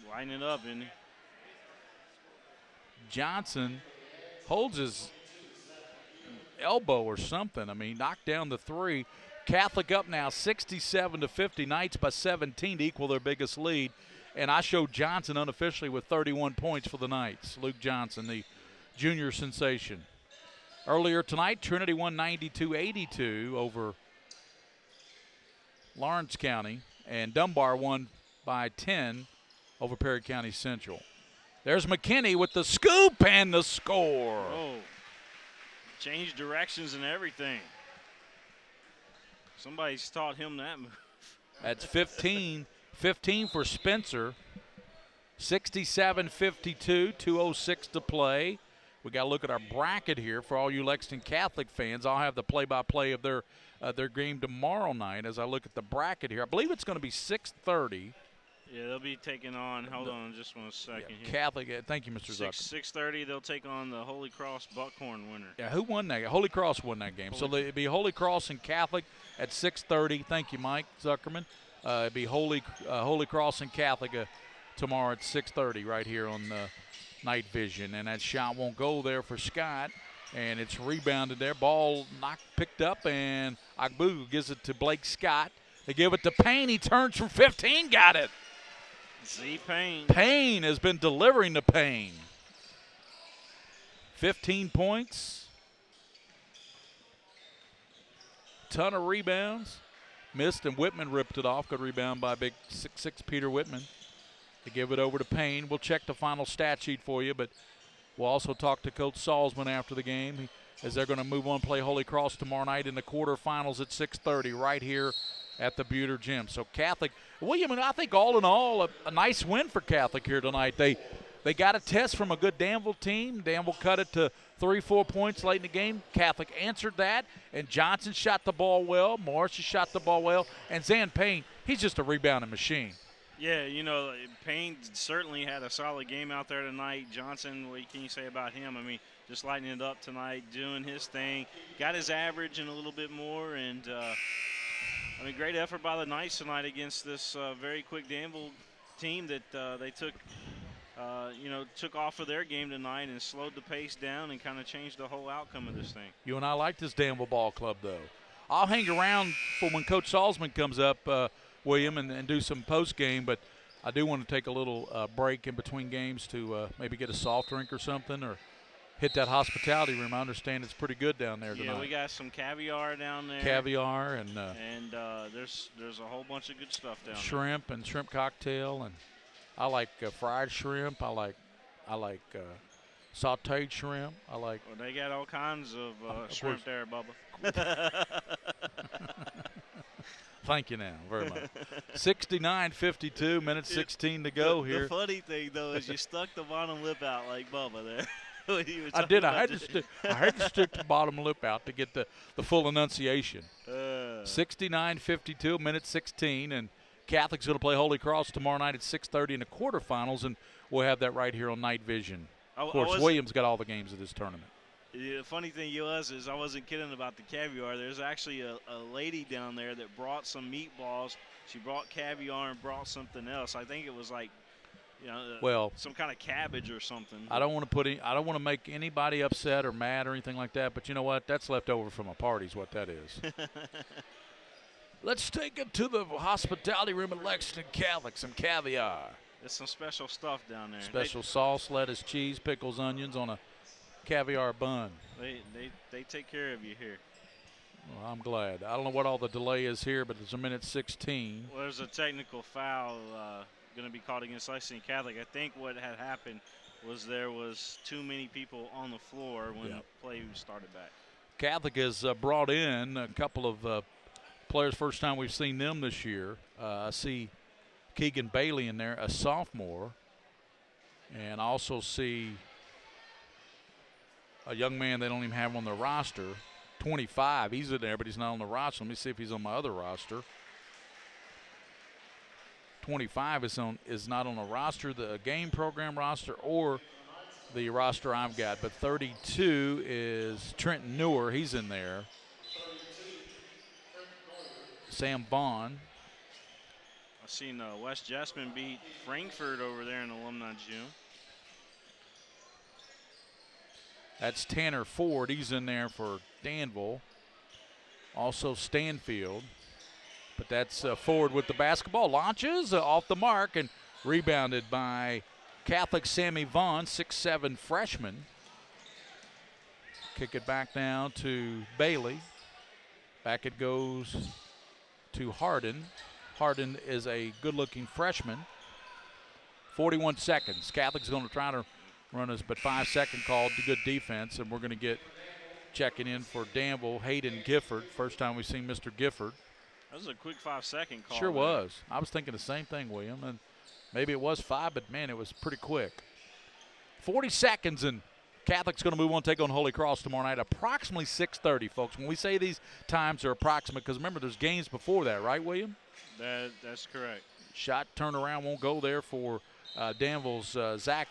[SPEAKER 5] Lining it up, isn't he?
[SPEAKER 1] Johnson holds his elbow or something. I mean, knocked down the three. Catholic up now 67-50. Knights by 17 to equal their biggest lead. And I showed Johnson unofficially with 31 points for the Knights. Luke Johnson, the junior sensation. Earlier tonight, Trinity won 92-82 over Lawrence County, and Dunbar won by 10 over Perry County Central. There's McKinney with the scoop and the score.
[SPEAKER 5] Oh, changed directions and everything. Somebody's taught him that move.
[SPEAKER 1] That's 15 for Spencer. 67-52, 2:06 to play. We got to look at our bracket here for all you Lexington Catholic fans. I'll have the play-by-play of their game tomorrow night as I look at the bracket here. I believe it's going to be 6:30.
[SPEAKER 5] Yeah, they'll be taking on, hold on just 1 second here.
[SPEAKER 1] Catholic, thank you, Mr. Zucker.
[SPEAKER 5] 6:30, they'll take on the Holy Cross Buckhorn winner.
[SPEAKER 1] Yeah, who won that? Holy Cross won that game. So it'd be Holy Cross and Catholic at 6:30. Thank you, Mike Zuckerman. It'd be Holy Cross and Catholic tomorrow at 6:30 right here on the Night Vision. And that shot won't go there for Scott. And it's rebounded there. Ball picked up, and Ogbugu gives it to Blake Scott. They give it to Payne. He turns from 15, got it.
[SPEAKER 5] Z Payne.
[SPEAKER 1] Payne has been delivering to Payne. 15 points. Ton of rebounds. Missed, and Whitman ripped it off. Good rebound by big 6'6" Peter Whitman. They give it over to Payne. We'll check the final stat sheet for you, but we'll also talk to Coach Salzman after the game as they're going to move on and play Holy Cross tomorrow night in the quarterfinals at 6:30 right here at the Buter Gym. So Catholic, William, and I think all in all a nice win for Catholic here tonight. They got a test from a good Danville team. Danville cut it to 3-4 points late in the game. Catholic answered that, and Johnson shot the ball well. Morris shot the ball well, and Zan Payne, he's just a rebounding machine.
[SPEAKER 5] Yeah, Payne certainly had a solid game out there tonight. Johnson, what can you say about him? I mean, just lighting it up tonight, doing his thing. Got his average and a little bit more. And, great effort by the Knights tonight against this very quick Danville team that they took off of their game tonight and slowed the pace down and kind of changed the whole outcome of this thing.
[SPEAKER 1] You and I like this Danville ball club, though. I'll hang around for when Coach Salzman comes up, William, and do some post-game, but I do want to take a little break in between games to maybe get a soft drink or something or hit that hospitality room. I understand it's pretty good down there tonight.
[SPEAKER 5] Yeah, we got some caviar down there.
[SPEAKER 1] Caviar and
[SPEAKER 5] there's a whole bunch of good stuff down there.
[SPEAKER 1] Shrimp and shrimp cocktail, and I like fried shrimp. I like sautéed shrimp.
[SPEAKER 5] Well, they got all kinds of shrimp there, Bubba.
[SPEAKER 1] Thank you now very much. 69-52, minute 16 to go here.
[SPEAKER 5] The funny thing, though, is you stuck the bottom lip out like Bubba there.
[SPEAKER 1] I did. I had to stick the bottom lip out to get the full enunciation. 69-52, minute 16, and Catholic's going to play Holy Cross tomorrow night at 6:30 in the quarterfinals, and we'll have that right here on Night Vision. Of course, Williams got all the games of this tournament.
[SPEAKER 5] The funny thing is I wasn't kidding about the caviar. There's actually a lady down there that brought some meatballs. She brought caviar and brought something else. I think it was like, some kind of cabbage or something.
[SPEAKER 1] I don't want to make anybody upset or mad or anything like that, but you know what? That's left over from a party is what that is. Let's take it to the hospitality room at Lexington Catholic, some caviar.
[SPEAKER 5] There's some special stuff down there.
[SPEAKER 1] Special sauce, lettuce, cheese, pickles, onions on a caviar bun.
[SPEAKER 5] They take care of you here.
[SPEAKER 1] Well, I'm glad. I don't know what all the delay is here, but it's a minute 16.
[SPEAKER 5] Well, there's a technical foul going to be called against Lexington Catholic. I think what had happened was there was too many people on the floor when the play started back.
[SPEAKER 1] Catholic has brought in a couple of players, first time we've seen them this year. I see Keegan Bailey in there, a sophomore, and I also see a young man they don't even have on their roster, 25. He's in there, but he's not on the roster. Let me see if he's on my other roster. 25 is not on the roster, the game program roster, or the roster I've got. But 32 is Trenton Newer. He's in there. Sam Vaughn.
[SPEAKER 5] I've seen West Jessamine beat Frankfurt over there in Alumni June.
[SPEAKER 1] That's Tanner Ford. He's in there for Danville. Also Stanfield. But that's Ford with the basketball. Launches off the mark and rebounded by Catholic Sammy Vaughn, 6'7" freshman. Kick it back now to Bailey. Back it goes to Hardin. Hardin is a good-looking freshman. 41 seconds. Catholic's going to try to run us, but 5-second call to good defense, and we're going to get checking in for Danville, Hayden Gifford. First time we've seen Mr. Gifford.
[SPEAKER 5] That was a quick 5-second call.
[SPEAKER 1] Sure was. I was thinking the same thing, William, and maybe it was 5, but, man, it was pretty quick. 40 seconds, and Catholic's going to move on, take on Holy Cross tomorrow night, approximately 6:30, folks. When we say these times are approximate, because remember, there's games before that, right, William?
[SPEAKER 5] That's correct.
[SPEAKER 1] Shot turnaround won't go there for Danville's Zach,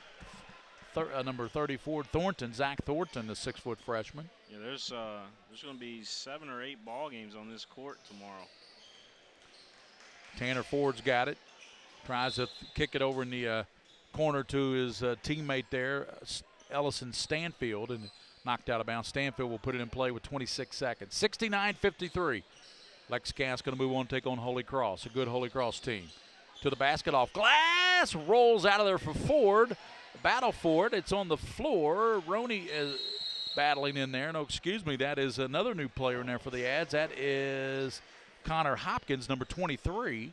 [SPEAKER 1] number 34, Thornton. Zach Thornton, the 6-foot freshman.
[SPEAKER 5] Yeah, there's going to be 7 or 8 ball games on this court tomorrow.
[SPEAKER 1] Tanner Ford's got it. Tries to kick it over in the corner to his teammate there, Ellison Stanfield, and knocked out of bounds. Stanfield will put it in play with 26 seconds. 69-53. Lex Cass going to move on, take on Holy Cross, a good Holy Cross team. To the basket, off glass, rolls out of there for Ford. Battle for it. It's on the floor. Roney is battling in there. No, excuse me, that is another new player in there for the Ads. That is Connor Hopkins, number 23.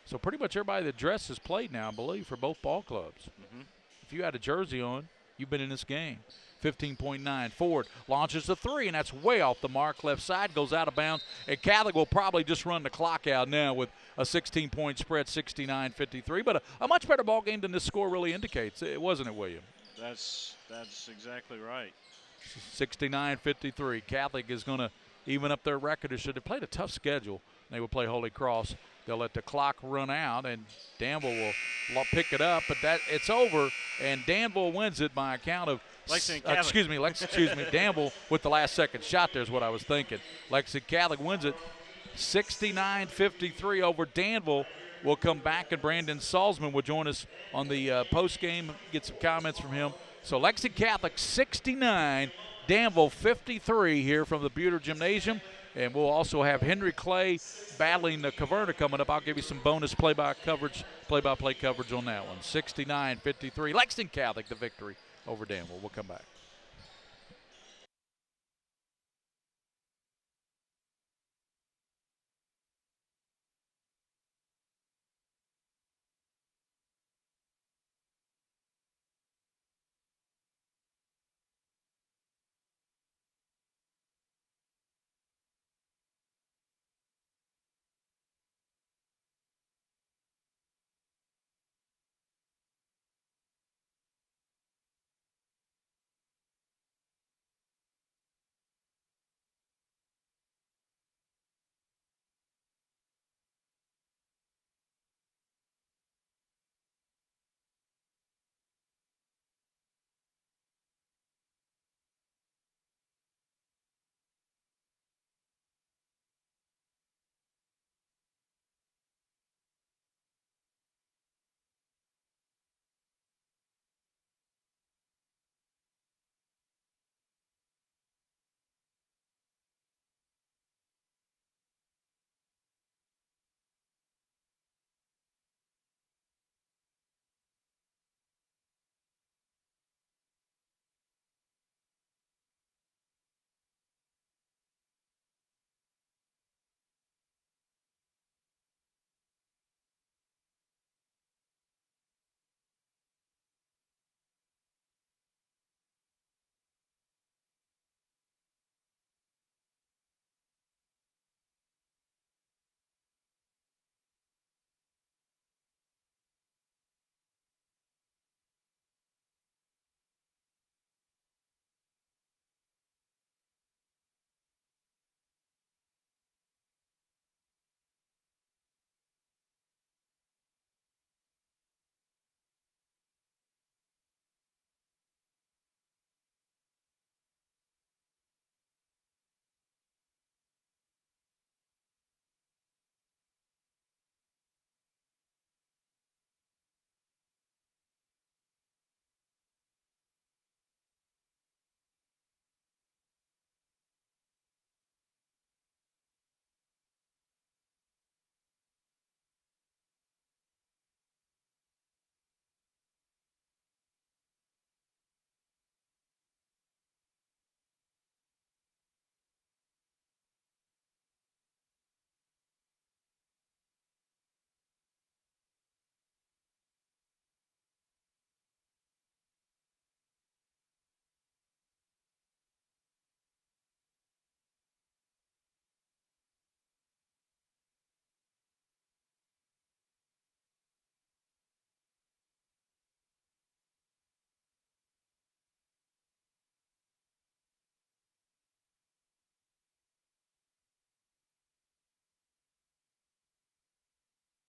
[SPEAKER 1] So pretty much everybody that dressed has played now, I believe, for both ball clubs.
[SPEAKER 5] Mm-hmm.
[SPEAKER 1] If you had a jersey on, you've been in this game. 15.9. Ford launches the 3, and that's way off the mark. Left side goes out of bounds. And Catholic will probably just run the clock out now with a 16-point spread, 69-53. But a much better ball game than this score really indicates. It wasn't it, William?
[SPEAKER 5] That's exactly right.
[SPEAKER 1] 69-53. Catholic is going to even up their record. Should have played a tough schedule. They would play Holy Cross. They'll let the clock run out, and Danville will pick it up, but it's over, and Danville wins it by a count of Danville with the last second shot there is what I was thinking. Lexington Catholic wins it 69-53 over Danville. We'll come back, and Brandon Salzman will join us on the post game, get some comments from him. So Lexington Catholic 69, Danville 53 here from the Buter Gymnasium. And we'll also have Henry Clay battling the Caverna coming up. I'll give you some bonus play-by-play coverage on that one. 69-53, Lexington Catholic the victory over Danville. We'll come back.